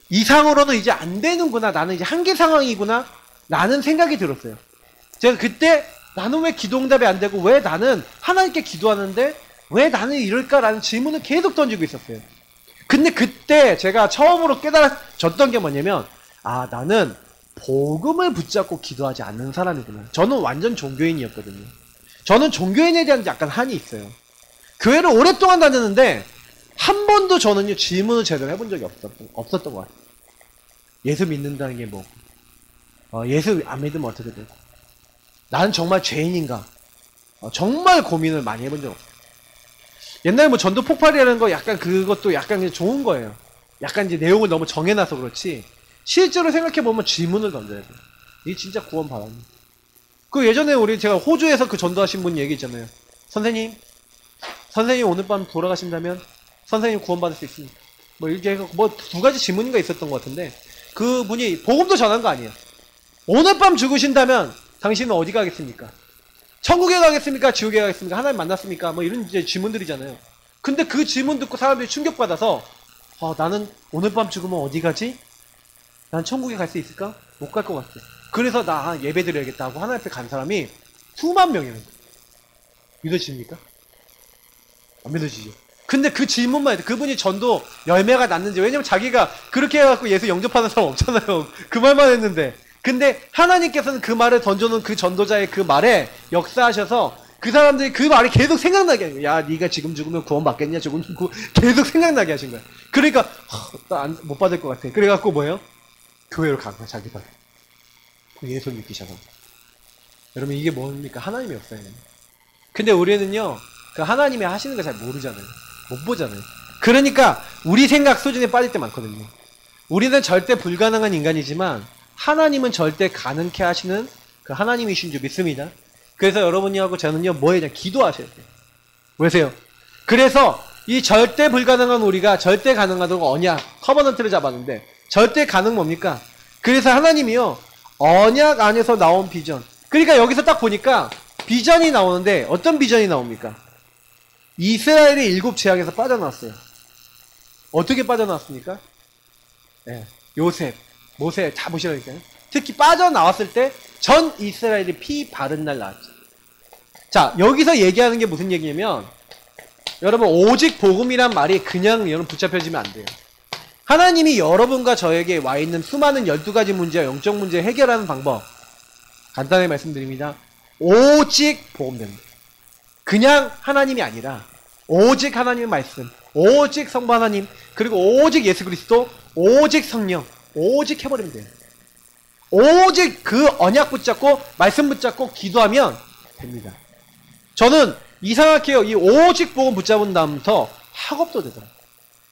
이상으로는 이제 안 되는구나. 나는 이제 한계 상황이구나. 라는 생각이 들었어요. 제가 그때 나는 왜 기도 응답이 안 되고 왜 나는 하나님께 기도하는데 왜 나는 이럴까라는 질문을 계속 던지고 있었어요. 근데 그때 제가 처음으로 깨달아졌던 게 뭐냐면, 아, 나는 복음을 붙잡고 기도하지 않는 사람이구나. 저는 완전 종교인이었거든요. 저는 종교인에 대한 약간 한이 있어요. 교회를 오랫동안 다녔는데 한 번도 저는요, 질문을 제대로 해본 적이 없었던 것 같아요. 예수 믿는다는 게 뭐고, 예수 안 믿으면 어떻게 되고, 나는 정말 죄인인가, 정말 고민을 많이 해본 적 없어요. 옛날에 뭐 전도 폭발이라는 거 약간 그것도 약간 좋은 거예요. 약간 이제 내용을 너무 정해놔서 그렇지, 실제로 생각해보면 질문을 던져야 돼요. 이게 진짜 구원 바랍니다. 그 예전에 제가 호주에서 그 전도하신 분 얘기 있잖아요. 선생님 오늘 밤 돌아가신다면 선생님 구원받을 수 있습니까? 뭐 이렇게 해서 뭐 2가지 질문인가 있었던 것 같은데, 그 분이 복음도 전한 거 아니에요. 오늘 밤 죽으신다면 당신은 어디 가겠습니까? 천국에 가겠습니까? 지옥에 가겠습니까? 하나님 만났습니까? 뭐 이런 이제 질문들이잖아요. 근데 그 질문 듣고 사람들이 충격받아서, 나는 오늘 밤 죽으면 어디 가지? 난 천국에 갈 수 있을까? 못 갈 것 같아. 그래서 나 예배 드려야겠다 하고 하나님 앞에 간 사람이 수만 명이에요. 믿어집니까? 안 믿어지죠. 근데 그 질문만 해도 그분이 전도 열매가 났는지, 왜냐면 자기가 그렇게 해갖고 예수 영접하는 사람 없잖아요. 그 말만 했는데. 근데 하나님께서는 그 말을 던져놓은 그 전도자의 그 말에 역사하셔서 그 사람들이 그 말이 계속 생각나게 하는 거예요. 야, 네가 지금 죽으면 구원 받겠냐? 계속 생각나게 하신 거예요. 그러니까 나 못 받을 것 같아. 그래갖고 뭐예요? 교회로 간 거야, 자기 발. 예수를 믿기 시작한 거야. 여러분, 이게 뭡니까? 하나님의 역사예요. 근데 우리는요, 그 하나님이 하시는 거 잘 모르잖아요. 못 보잖아요. 그러니까 우리 생각 수준에 빠질 때 많거든요. 우리는 절대 불가능한 인간이지만 하나님은 절대 가능케 하시는 그 하나님이신 줄 믿습니다. 그래서 여러분이하고 저는요, 뭐 해야 돼? 기도하셔야 돼요. 왜세요? 그래서 이 절대 불가능한 우리가 절대 가능하다고 언약, 커버넌트를 잡았는데, 절대 가능 뭡니까? 그래서 하나님이요, 언약 안에서 나온 비전. 그러니까 여기서 딱 보니까 비전이 나오는데, 어떤 비전이 나옵니까? 이스라엘이 7 재앙에서 빠져나왔어요. 어떻게 빠져나왔습니까? 네, 요셉, 모세 다 보시라니까요. 특히 빠져나왔을 때 전 이스라엘이 피 바른 날 나왔죠. 자, 여기서 얘기하는 게 무슨 얘기냐면, 여러분, 오직 복음이란 말이 그냥 여러분 붙잡혀지면 안 돼요. 하나님이 여러분과 저에게 와 있는 수많은 12가지 문제와 영적 문제 해결하는 방법, 간단하게 말씀드립니다. 오직 복음입니다. 그냥 하나님이 아니라, 오직 하나님의 말씀, 오직 성부 하나님, 그리고 오직 예수 그리스도, 오직 성령, 오직 해버리면 돼요. 오직 그 언약 붙잡고, 말씀 붙잡고 기도하면 됩니다. 저는 이상하게요. 이 오직 복음 붙잡은 다음부터 학업도 되더라고요.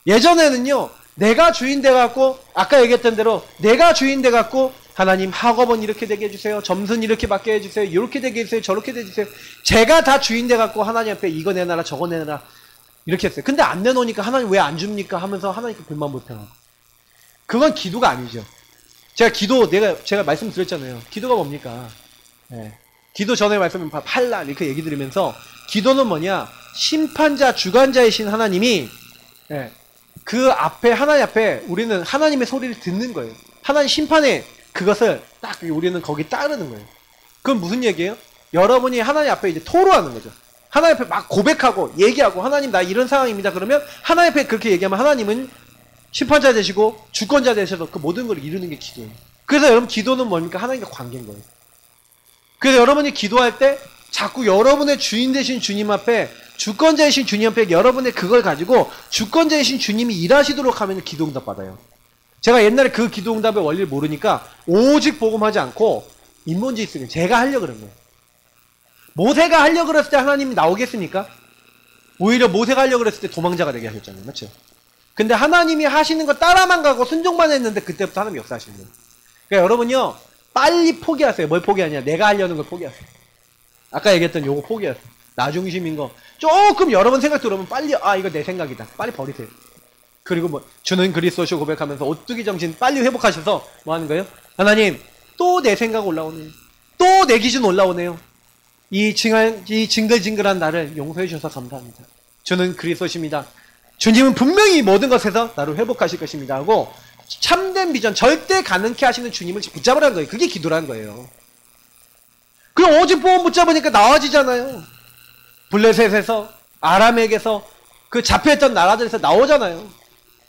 예전에는요. 내가 주인 돼갖고 아까 얘기했던 대로 내가 주인 돼갖고 하나님 학업은 이렇게 되게 해주세요. 점수는 이렇게 받게 해주세요. 이렇게 되게 해주세요. 저렇게 해주세요. 제가 다 주인 돼갖고 하나님 앞에 이거 내놔라 저거 내놔라 이렇게 했어요. 근데 안 내놓으니까 하나님 왜 안 줍니까 하면서 하나님께 불만 못해요. 그건 기도가 아니죠. 제가 말씀드렸잖아요. 기도가 뭡니까? 네. 기도 전에 말씀은 팔라 이렇게 얘기 드리면서 기도는 뭐냐? 심판자 주관자이신 하나님이 그 앞에 하나님 앞에 우리는 하나님의 소리를 듣는 거예요. 하나님 심판에 그것을 딱 우리는 거기 따르는 거예요. 그건 무슨 얘기예요? 여러분이 하나님 앞에 이제 토로하는 거죠. 하나님 앞에 막 고백하고 얘기하고 하나님 나 이런 상황입니다. 그러면 하나님 앞에 그렇게 얘기하면 하나님은 심판자 되시고 주권자 되셔서 그 모든 걸 이루는 게 기도예요. 그래서 여러분 기도는 뭡니까? 하나님과 관계인 거예요. 그래서 여러분이 기도할 때 자꾸 여러분의 주인 되신 주님 앞에 주권자이신 주님 앞에 여러분의 그걸 가지고 주권자이신 주님이 일하시도록 하면 기도응답 받아요. 제가 옛날에 그 기도응답의 원리를 모르니까 오직 복음하지 않고 인문지 있으면 제가 하려고 그런 거예요. 모세가 하려고 그랬을 때 하나님이 나오겠습니까? 오히려 모세가 하려고 그랬을 때 도망자가 되게 하셨잖아요. 맞죠? 근데 하나님이 하시는 거 따라만 가고 순종만 했는데 그때부터 하나님이 역사하시는 거예요. 그러니까 여러분요 빨리 포기하세요. 뭘 포기하냐? 내가 하려는 걸 포기하세요. 아까 얘기했던 요거 포기하세요. 나 중심인 거 조금 여러분 생각 들어오면 빨리 이거 내 생각이다. 빨리 버리세요. 그리고 뭐 주는 그리스도시오 고백하면서 오뚜기 정신 빨리 회복하셔서 뭐 하는 거예요? 하나님 또 내 생각 올라오네요. 또 내 기준 올라오네요. 이 징글징글한 나를 용서해 주셔서 감사합니다. 주는 그리스도십니다. 주님은 분명히 모든 것에서 나를 회복하실 것입니다 하고 참된 비전 절대 가능케 하시는 주님을 붙잡으라는 거예요. 그게 기도라는 거예요. 그럼 오직 복음 붙잡으니까 나와지잖아요. 블레셋에서 아람에게서 그 잡혀있던 나라들에서 나오잖아요.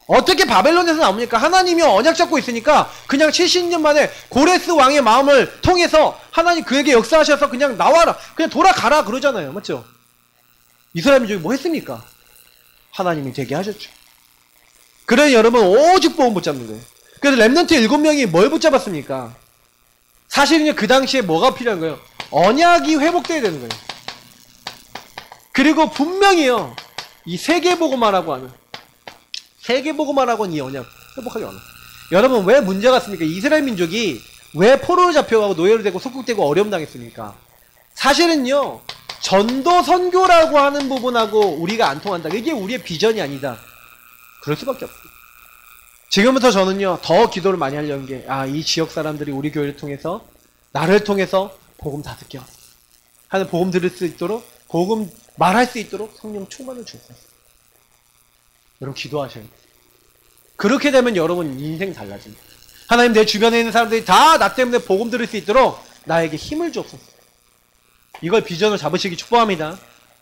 어떻게 바벨론에서 나옵니까? 하나님이 언약 잡고 있으니까 그냥 70년 만에 고레스 왕의 마음을 통해서 하나님 그에게 역사하셔서 그냥 나와라 그냥 돌아가라 그러잖아요. 맞죠? 이스라엘 민족이 뭐 했습니까? 하나님이 되게 하셨죠. 그래 여러분 오직 복음 붙잡는 거예요. 그래서 렘넌트 7명이 뭘 붙잡았습니까? 사실은요 그 당시에 뭐가 필요한 거예요? 언약이 회복돼야 되는 거예요. 그리고 분명히요 이 세계복음화라고 하는 이 언약 회복하기 어려워요. 여러분 왜 문제가 있습니까? 이스라엘 민족이 왜 포로로 잡혀가고 노예로 되고 속국되고 어려움 당했습니까? 사실은요 전도 선교라고 하는 부분하고 우리가 안 통한다. 이게 우리의 비전이 아니다. 그럴 수밖에 없어요. 지금부터 저는요 더 기도를 많이 하려는 게 이 지역 사람들이 우리 교회를 통해서 나를 통해서 복음 다 듣게 하는 복음 들을 수 있도록 복음 말할 수 있도록 성령 충만을 주세요. 여러분 기도하셔야 돼요. 그렇게 되면 여러분 인생 달라집니다. 하나님 내 주변에 있는 사람들이 다 나 때문에 복음 들을 수 있도록 나에게 힘을 주옵소서. 이걸 비전을 잡으시기 축복합니다.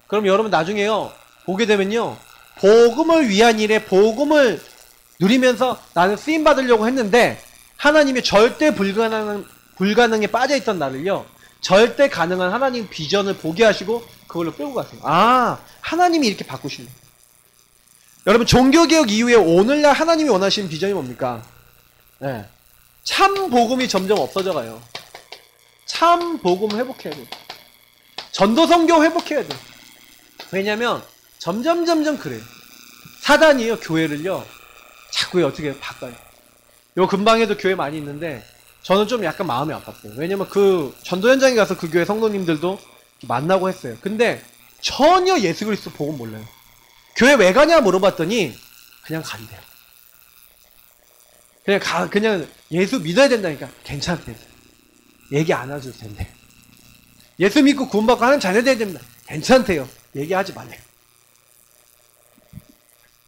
그럼 여러분 나중에요 보게 되면요 복음을 위한 일에 복음을 누리면서 나는 쓰임 받으려고 했는데 하나님이 절대 불가능에 빠져있던 나를요 절대 가능한 하나님 비전을 보게 하시고 그걸로 끌고 가세요. 하나님이 이렇게 바꾸시는 거예요. 여러분 종교개혁 이후에 오늘날 하나님이 원하시는 비전이 뭡니까? 참 복음이 점점 없어져 가요. 참 복음 회복해야 돼요. 전도선교 회복해야 돼요. 왜냐면 점점 그래요. 사단이요 교회를요 자꾸 어떻게 바꿔요. 요 근방에도 교회 많이 있는데 저는 좀 약간 마음이 아팠어요. 왜냐면 그 전도 현장에 가서 그 교회 성도님들도 만나고 했어요. 근데 전혀 예수 그리스도 복음 몰라요. 교회 왜 가냐 물어봤더니 그냥 간대요. 그냥 예수 믿어야 된다니까 괜찮대요. 얘기 안 해줘도 된대요. 예수 믿고 구원받고 하는 자녀 돼야 됩니다. 괜찮대요. 얘기하지 말래요.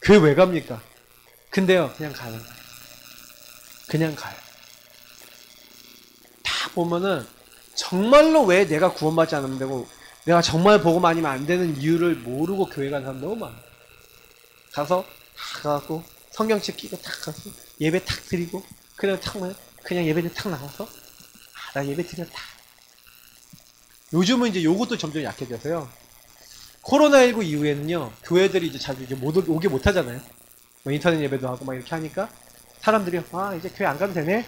교회 왜 갑니까? 근데요 그냥 가는 거예요. 그냥 가요. 다 보면은 정말로 왜 내가 구원받지 않으면 되고 내가 정말 복음 아니면 안 되는 이유를 모르고 교회 간 사람 너무 많아. 가서 탁 가고 성경책 끼고 탁 가서 예배 탁 드리고 그냥 예배를 탁 나가서 나 예배 드렸다. 요즘은 이제 요것도 점점 약해져서요. 코로나19 이후에는요, 교회들이 이제 자주 이제 오게 못 하잖아요. 뭐 인터넷 예배도 하고 막 이렇게 하니까 사람들이 이제 교회 안 가도 되네.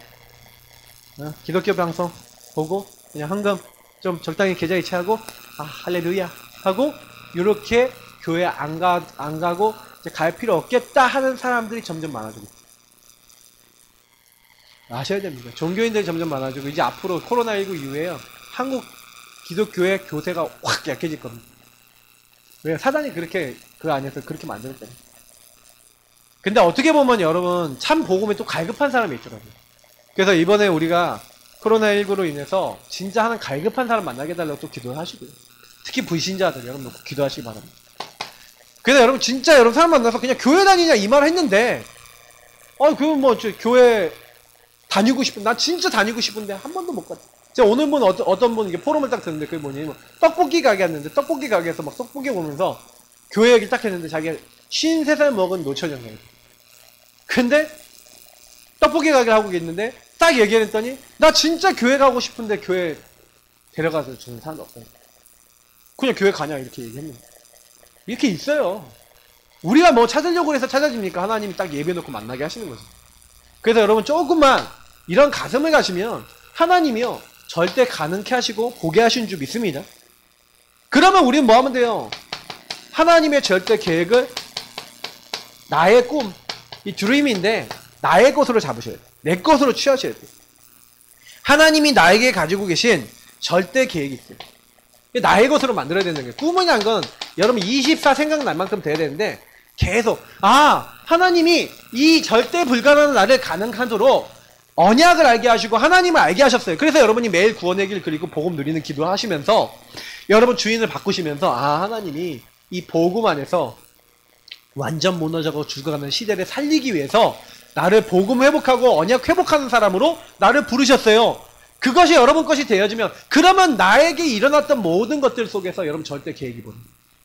기독교 방송 보고 그냥 헌금 좀 적당히 계좌 이체하고 할렐루야 하고 이렇게 교회 안 가고 이제 갈 필요 없겠다 하는 사람들이 점점 많아지고 있어요. 아셔야 됩니다. 종교인들이 점점 많아지고 이제 앞으로 코로나19 이후에요, 한국 기독교의 교세가 확 약해질 겁니다. 왜? 사단이 그렇게 그 안에서 그렇게 만들었잖아요. 근데 어떻게 보면 여러분 참 복음에 또 갈급한 사람이 있더라고요. 그래서 이번에 우리가 코로나19로 인해서 진짜 하는 갈급한 사람 만나게 해달라고 또 기도를 하시고요. 특히 불신자들 여러분 꼭 기도하시기 바랍니다. 그래서 여러분 진짜 여러분 사람 만나서 그냥 교회 다니냐 이 말을 했는데 교회 다니고 나 진짜 다니고 싶은데 한 번도 못 갔지. 제가 오늘 본 어떤 분 이게 포럼을 딱 듣는데 그게 뭐냐면 떡볶이 가게 왔는데 떡볶이 가게에서 막 떡볶이 보면서 교회 얘기를 딱 했는데 자기가 53살 먹은 노처녀예요. 근데 떡볶이 가게를 하고 있는데 딱 얘기를 했더니 나 진짜 교회 가고 싶은데 교회 데려가서 주는 사람도 없어요. 그냥 교회 가냐 이렇게 얘기했는데 이렇게 있어요. 우리가 뭐 찾으려고 해서 찾아집니까? 하나님이 딱 예배해놓고 만나게 하시는 거죠. 그래서 여러분 조금만 이런 가슴을 가시면 하나님이요 절대 가능케 하시고 보게 하신 줄 믿습니다. 그러면 우리는 뭐 하면 돼요? 하나님의 절대 계획을 나의 꿈, 이 드림인데 나의 것으로 잡으셔야 돼요. 내 것으로 취하셔야 돼요. 하나님이 나에게 가지고 계신 절대 계획이 있어요. 나의 것으로 만들어야 되는 거예요. 꿈이란 건 여러분 24 생각날 만큼 돼야 되는데 계속 하나님이 이 절대 불가능한 나를 가능하도록 언약을 알게 하시고 하나님을 알게 하셨어요. 그래서 여러분이 매일 구원의 길 그리고 복음 누리는 기도를 하시면서 여러분 주인을 바꾸시면서 하나님이 이 복음 안에서 완전 무너져가고 죽어가는 시대를 살리기 위해서 나를 복음 회복하고 언약 회복하는 사람으로 나를 부르셨어요. 그것이 여러분 것이 되어지면 그러면 나에게 일어났던 모든 것들 속에서 여러분 절대 계획이 보는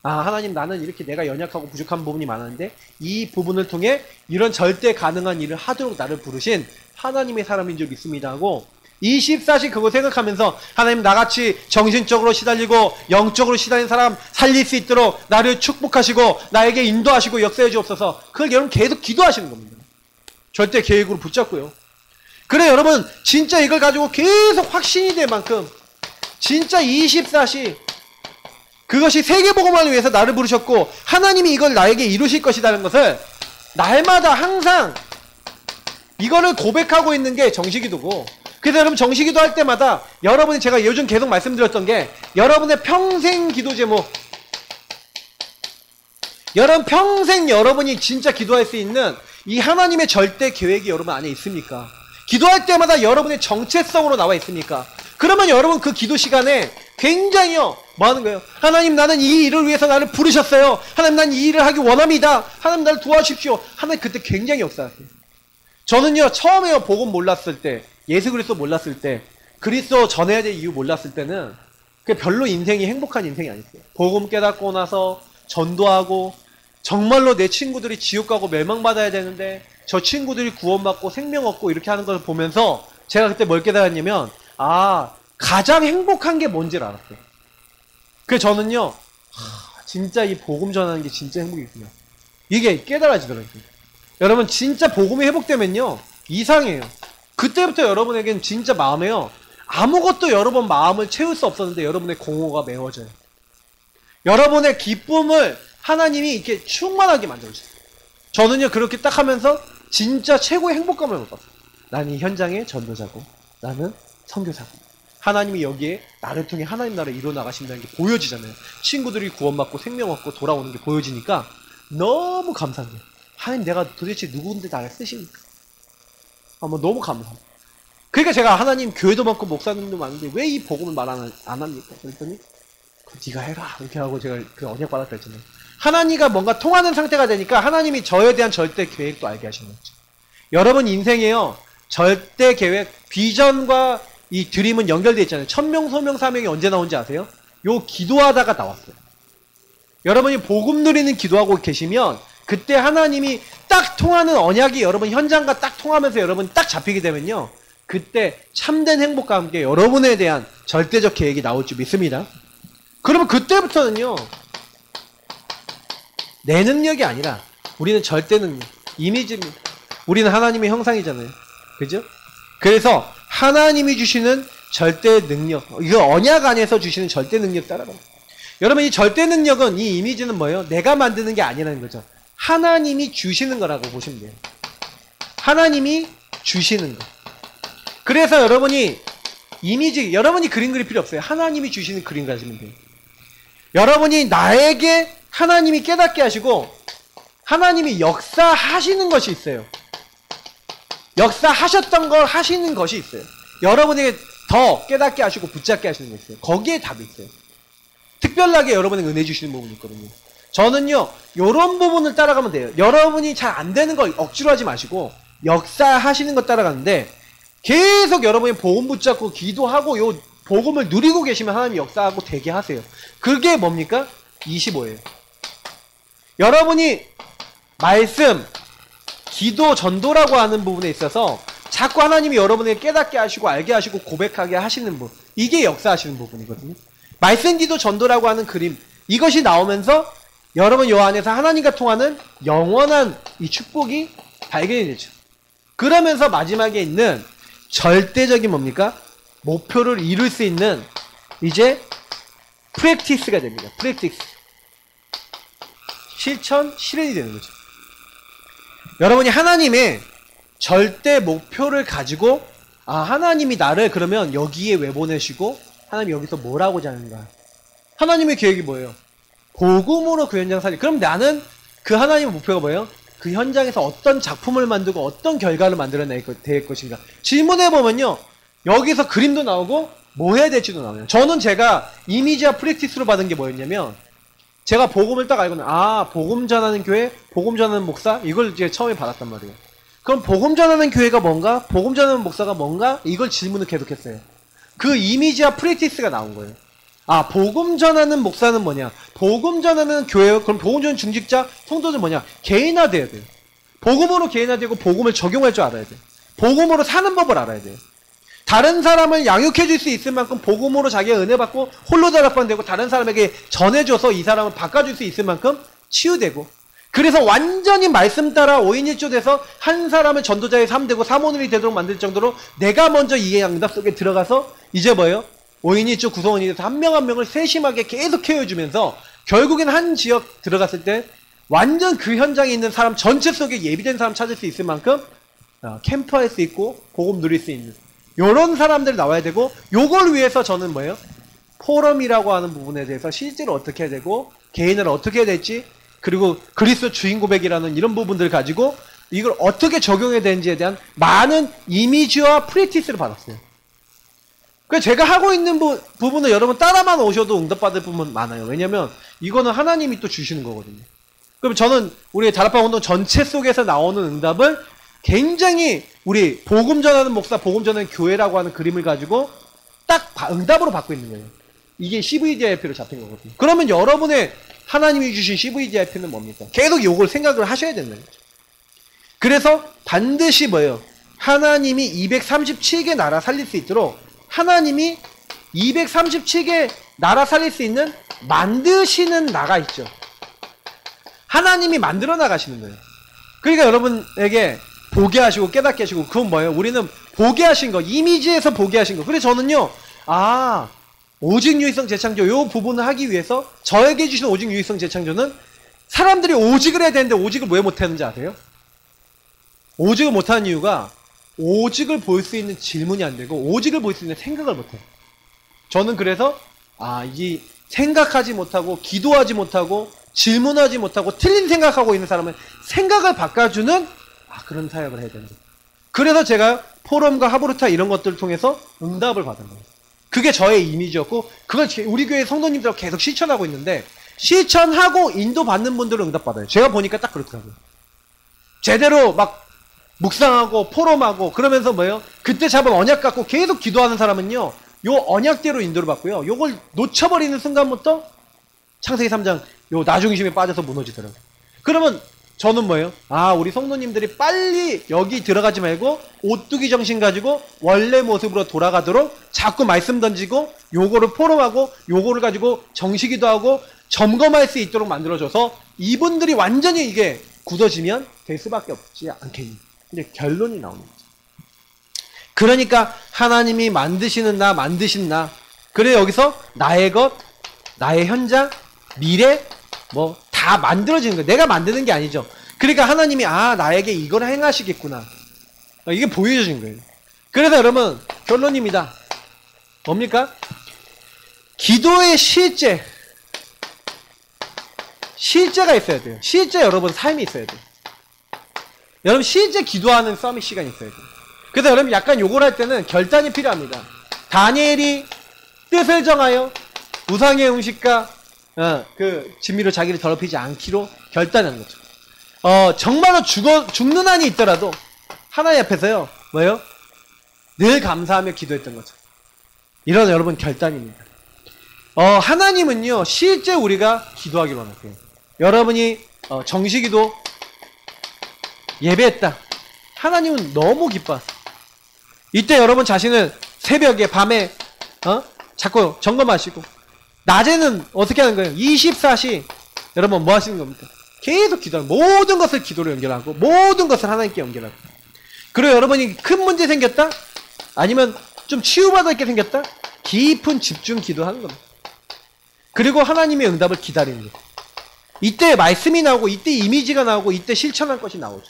하나님 나는 이렇게 내가 연약하고 부족한 부분이 많았는데 이 부분을 통해 이런 절대 가능한 일을 하도록 나를 부르신 하나님의 사람인 줄 믿습니다 하고 24시 그거 생각하면서 하나님 나같이 정신적으로 시달리고 영적으로 시달린 사람 살릴 수 있도록 나를 축복하시고 나에게 인도하시고 역사해 주옵소서. 그걸 여러분 계속 기도하시는 겁니다. 절대 계획으로 붙잡고요. 그래 여러분 진짜 이걸 가지고 계속 확신이 될 만큼 진짜 24시 그것이 세계복음을 위해서 나를 부르셨고 하나님이 이걸 나에게 이루실 것이라는 것을 날마다 항상 이거를 고백하고 있는 게 정시기도고, 그래서 여러분 정시기도 할 때마다 여러분이 제가 요즘 계속 말씀드렸던 게 여러분의 평생 기도 제목, 여러분 평생 여러분이 진짜 기도할 수 있는 이 하나님의 절대 계획이 여러분 안에 있습니까? 기도할 때마다 여러분의 정체성으로 나와 있습니까? 그러면 여러분 그 기도 시간에 굉장히요 뭐 하는 거예요? 하나님 나는 이 일을 위해서 나를 부르셨어요. 하나님 난 이 일을 하기 원합니다. 하나님 나를 도와주십시오. 하나님 그때 굉장히 역사하세요. 저는요 처음에 복음 몰랐을 때, 예수 그리스도 몰랐을 때, 그리스도 전해야 될 이유 몰랐을 때는 그 별로 인생이 행복한 인생이 아니었어요. 복음 깨닫고 나서 전도하고 정말로 내 친구들이 지옥 가고 멸망받아야 되는데 저 친구들이 구원받고 생명 얻고 이렇게 하는 걸 보면서 제가 그때 뭘 깨달았냐면 가장 행복한 게 뭔지를 알았어요. 그래서 저는요 진짜 이 복음 전하는 게 진짜 행복이구나 이게 깨달아지더라고요. 여러분 진짜 복음이 회복되면요 이상해요. 그때부터 여러분에겐 진짜 마음에요 아무것도 여러분 마음을 채울 수 없었는데 여러분의 공허가 메워져요. 여러분의 기쁨을 하나님이 이렇게 충만하게 만들어주세요. 저는요 그렇게 딱 하면서 진짜 최고의 행복감을 얻었어요. 나는 이 현장의 전도자고 나는 선교사고 하나님이 여기에 나를 통해 하나님 나라를 이루어나가신다는 게 보여지잖아요. 친구들이 구원받고 생명 얻고 돌아오는 게 보여지니까 너무 감사해요. 하나님 내가 도대체 누구인데 나를 쓰십니까? 너무 감사합니다. 그러니까 제가 하나님 교회도 많고 목사님도 많은데 왜 이 복음을 말 안 합니까? 그랬더니 네가 해라 이렇게 하고 제가 그 언약 받았다 했잖아요. 하나님과 뭔가 통하는 상태가 되니까 하나님이 저에 대한 절대 계획도 알게 하시는 거죠. 여러분 인생에요 절대 계획, 비전과 이 드림은 연결되어 있잖아요. 천명, 소명, 사명이 언제 나온지 아세요? 요 기도하다가 나왔어요. 여러분이 복음 누리는 기도하고 계시면 그때 하나님이 딱 통하는 언약이 여러분 현장과 딱 통하면서 여러분 딱 잡히게 되면요. 그때 참된 행복과 함께 여러분에 대한 절대적 계획이 나올 줄 믿습니다. 그러면 그때부터는요. 내 능력이 아니라 우리는 절대 능력, 이미지입니다. 우리는 하나님의 형상이잖아요. 그죠? 그래서 하나님이 주시는 절대 능력, 이거 언약 안에서 주시는 절대 능력 따라가요. 여러분 이 절대 능력은 이 이미지는 뭐예요? 내가 만드는 게 아니라는 거죠. 하나님이 주시는 거라고 보시면 돼요. 하나님이 주시는 거. 그래서 여러분이 이미지, 여러분이 그림 그릴 필요 없어요. 하나님이 주시는 그림 가지면 돼요. 여러분이 나에게 하나님이 깨닫게 하시고 하나님이 역사하시는 것이 있어요. 역사하셨던 걸 하시는 것이 있어요. 여러분에게 더 깨닫게 하시고 붙잡게 하시는 게 있어요. 거기에 답이 있어요. 특별하게 여러분에게 은혜 주시는 부분이 있거든요. 저는요, 요런 부분을 따라가면 돼요. 여러분이 잘 안 되는 걸 억지로 하지 마시고 역사하시는 거 따라가는데 계속 여러분이 복음 붙잡고 기도하고 요 복음을 누리고 계시면 하나님이 역사하고 되게 하세요. 그게 뭡니까? 25예요. 여러분이 말씀, 기도, 전도라고 하는 부분에 있어서 자꾸 하나님이 여러분에게 깨닫게 하시고 알게 하시고 고백하게 하시는 부분, 이게 역사하시는 부분이거든요. 말씀, 기도, 전도라고 하는 그림, 이것이 나오면서 여러분 요 안에서 하나님과 통하는 영원한 이 축복이 발견이 되죠. 그러면서 마지막에 있는 절대적인 뭡니까? 목표를 이룰 수 있는 이제 프랙티스가 됩니다. 프랙티스. 실천, 실현이 되는 거죠. 여러분이 하나님의 절대 목표를 가지고 하나님이 나를 그러면 여기에 왜 보내시고 하나님이 여기서 뭘 하고자 하는가? 하나님의 계획이 뭐예요? 복음으로 그 현장 살리. 그럼 나는 그 하나님의 목표가 뭐예요? 그 현장에서 어떤 작품을 만들고 어떤 결과를 만들어낼 것인가? 질문해보면요. 여기서 그림도 나오고 뭐 해야 될지도 나와요. 저는 제가 이미지와 프랙티스로 받은 게 뭐였냐면 제가 복음을 딱 알고는 복음 전하는 교회, 복음 전하는 목사 이걸 이제 처음에 받았단 말이에요. 그럼 복음 전하는 교회가 뭔가? 복음 전하는 목사가 뭔가? 이걸 질문을 계속했어요. 그 이미지와 프랙티스가 나온 거예요. 복음 전하는 목사는 뭐냐? 복음 전하는 교회, 그럼 복음 전하는 중직자, 성도는 뭐냐? 개인화돼야 돼요. 복음으로 개인화되고 복음을 적용할 줄 알아야 돼요. 복음으로 사는 법을 알아야 돼요. 다른 사람을 양육해 줄 수 있을 만큼 복음으로 자기가 은혜 받고 홀로 다락방되고 다른 사람에게 전해줘서 이 사람을 바꿔줄 수 있을 만큼 치유되고, 그래서 완전히 말씀 따라 5인 1조 돼서 한 사람을 전도자의 삶 되고 사모님이 되도록 만들 정도로 내가 먼저 이 응답 속에 들어가서 이제 뭐예요? 5인 1조 구성원이 돼서 한 명 한 명을 세심하게 계속 케어해주면서 결국엔 한 지역 들어갔을 때 완전 그 현장에 있는 사람 전체 속에 예비된 사람 찾을 수 있을 만큼 캠프할 수 있고 복음 누릴 수 있는 요런 사람들이 나와야 되고, 요걸 위해서 저는 뭐예요? 포럼이라고 하는 부분에 대해서 실제로 어떻게 해야 되고 개인을 어떻게 해야 될지, 그리고 그리스도 주인 고백이라는 이런 부분들을 가지고 이걸 어떻게 적용해야 되는지에 대한 많은 이미지와 프랙티스를 받았어요. 그래서 제가 하고 있는 부분은 여러분 따라만 오셔도 응답받을 부분 많아요. 왜냐면 이거는 하나님이 또 주시는 거거든요. 그럼 저는 우리 다락방 운동 전체 속에서 나오는 응답을 굉장히 우리 복음 전하는 목사, 복음 전하는 교회라고 하는 그림을 가지고 딱 응답으로 받고 있는 거예요. 이게 CVDIP로 잡힌 거거든요. 그러면 여러분의 하나님이 주신 CVDIP는 뭡니까? 계속 요걸 생각을 하셔야 된다는 거죠. 그래서 반드시 뭐예요? 하나님이 237개 나라 살릴 수 있도록 하나님이 237개 나라 살릴 수 있는 만드시는 나가 있죠. 하나님이 만들어 나가시는 거예요. 그러니까 여러분에게 보게 하시고 깨닫게 하시고, 그건 뭐예요? 우리는 보게 하신 거, 이미지에서 보게 하신 거. 그래서 저는요, 오직 유익성 재창조 요 부분을 하기 위해서 저에게 주신 오직 유익성 재창조는 사람들이 오직을 해야 되는데 오직을 왜 못하는지 아세요? 오직을 못하는 이유가 오직을 볼 수 있는 질문이 안 되고 오직을 볼 수 있는 생각을 못해요. 저는 그래서 이 생각하지 못하고 기도하지 못하고 질문하지 못하고 틀린 생각하고 있는 사람은 생각을 바꿔주는 그런 사역을 해야 된다. 그래서 제가 포럼과 하브루타 이런 것들을 통해서 응답을 받은 거예요. 그게 저의 이미지였고 그걸 우리 교회 성도님들하고 계속 실천하고 있는데, 실천하고 인도받는 분들은 응답받아요. 제가 보니까 딱 그렇더라고요. 제대로 막 묵상하고 포럼하고 그러면서 뭐예요? 그때 잡은 언약 갖고 계속 기도하는 사람은요, 요 언약대로 인도를 받고요. 요걸 놓쳐버리는 순간부터 창세기 3장 요 나중심에 빠져서 무너지더라고요. 그러면 저는 뭐예요? 아, 우리 성도님들이 빨리 여기 들어가지 말고 오뚜기 정신 가지고 원래 모습으로 돌아가도록 자꾸 말씀 던지고 요거를 포럼하고 요거를 가지고 정시기도 하고 점검할 수 있도록 만들어줘서 이분들이 완전히 이게 굳어지면 될 수밖에 없지 않겠니? 근데 결론이 나오는 거죠. 그러니까 하나님이 만드시는 나, 만드신 나. 그래 여기서 나의 것, 나의 현장, 미래 뭐 다 만들어지는 거예요. 내가 만드는 게 아니죠. 그러니까 하나님이 아 나에게 이걸 행하시겠구나. 이게 보여주는 거예요. 그래서 여러분 결론입니다. 뭡니까? 기도의 실제가 있어야 돼요. 실제 여러분 삶이 있어야 돼요. 여러분 실제 기도하는 서밋 시간이 있어야 돼요. 그래서 여러분 약간 요걸 할 때는 결단이 필요합니다. 다니엘이 뜻을 정하여 우상의 음식과 그 진미로 자기를 더럽히지 않기로 결단한 거죠. 정말로 죽는 한이 있더라도 하나님 앞에서요, 뭐예요? 늘 감사하며 기도했던 거죠. 이런 여러분 결단입니다. 하나님은요, 실제 우리가 기도하기로 원하세요. 여러분이 정시기도 예배했다. 하나님은 너무 기뻐하세요. 이때 여러분 자신을 새벽에, 밤에, 자꾸 점검하시고, 낮에는 어떻게 하는 거예요? 24시, 여러분 뭐 하시는 겁니까? 계속 기도하는, 모든 것을 기도로 연결하고, 모든 것을 하나님께 연결하고. 그리고 여러분이 큰 문제 생겼다? 아니면 좀 치유받을 게 생겼다? 깊은 집중 기도하는 겁니다. 그리고 하나님의 응답을 기다리는 거예요. 이때 말씀이 나오고, 이때 이미지가 나오고, 이때 실천할 것이 나오죠.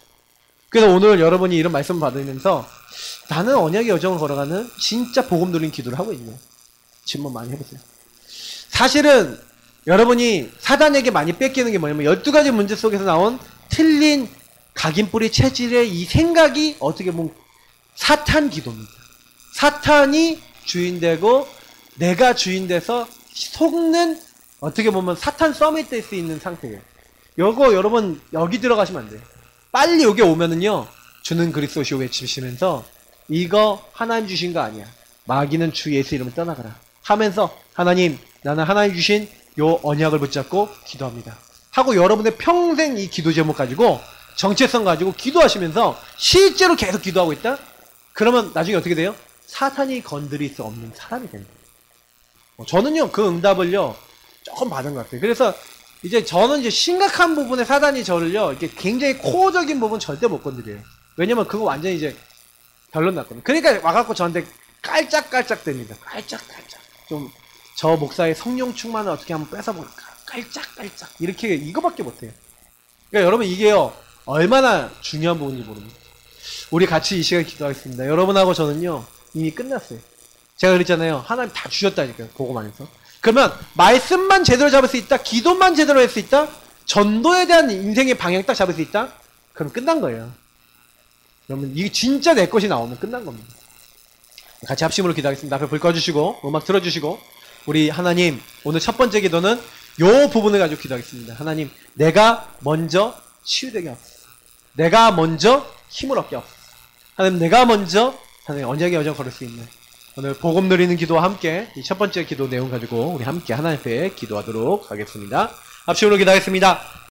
그래서 오늘 여러분이 이런 말씀 받으면서 나는 언약의 여정을 걸어가는 진짜 복음 누린 기도를 하고 있네요. 질문 많이 해보세요. 사실은 여러분이 사단에게 많이 뺏기는 게 뭐냐면 12가지 문제 속에서 나온 틀린 각인뿌리 체질의 이 생각이 어떻게 보면 사탄 기도입니다. 사탄이 주인되고 내가 주인돼서 속는 어떻게 보면 사탄 서밋 될 수 있는 상태예요. 요거 여러분 여기 들어가시면 안 돼요. 빨리 여기 오면은요 주는 그리스도시오 외치시면서 이거 하나님 주신 거 아니야. 마귀는 주 예수 이름을 떠나가라 하면서 하나님 나는 하나님 주신 요 언약을 붙잡고 기도합니다 하고 여러분의 평생 이 기도 제목 가지고 정체성 가지고 기도하시면서 실제로 계속 기도하고 있다? 그러면 나중에 어떻게 돼요? 사탄이 건드릴 수 없는 사람이 됩니다. 저는요 그 응답을요 조금 받은 것 같아요. 그래서 이제 저는 이제 심각한 부분에 사단이 저를요 이렇게 굉장히 코어적인 부분 절대 못 건드려요. 왜냐면 그거 완전히 이제 결론 났거든요. 그러니까 와갖고 저한테 깔짝깔짝 됩니다. 깔짝깔짝. 좀 저 목사의 성령 충만을 어떻게 한번 뺏어볼까? 깔짝깔짝. 이렇게 이거밖에 못해요. 그러니까 여러분 이게요 얼마나 중요한 부분인지 모릅니다. 우리 같이 이 시간 기도하겠습니다. 여러분하고 저는요 이미 끝났어요. 제가 그랬잖아요. 하나님 다 주셨다니까요. 복음 안에서. 그러면 말씀만 제대로 잡을 수 있다. 기도만 제대로 할 수 있다. 전도에 대한 인생의 방향 딱 잡을 수 있다. 그럼 끝난 거예요. 그러면 이게 진짜 내 것이 나오면 끝난 겁니다. 같이 합심으로 기도하겠습니다. 앞에 불 꺼주시고 음악 틀어주시고 우리 하나님 오늘 첫 번째 기도는 요 부분을 가지고 기도하겠습니다. 하나님 내가 먼저 치유되게 하옵소서. 내가 먼저 힘을 얻게 하옵소서. 하나님 내가 먼저 하나님 언약의 여정 걸을 수 있는 오늘 복음 누리는 기도와 함께 이 첫 번째 기도 내용 가지고 우리 함께 하나님 앞에 기도하도록 하겠습니다. 합심으로 기도하겠습니다.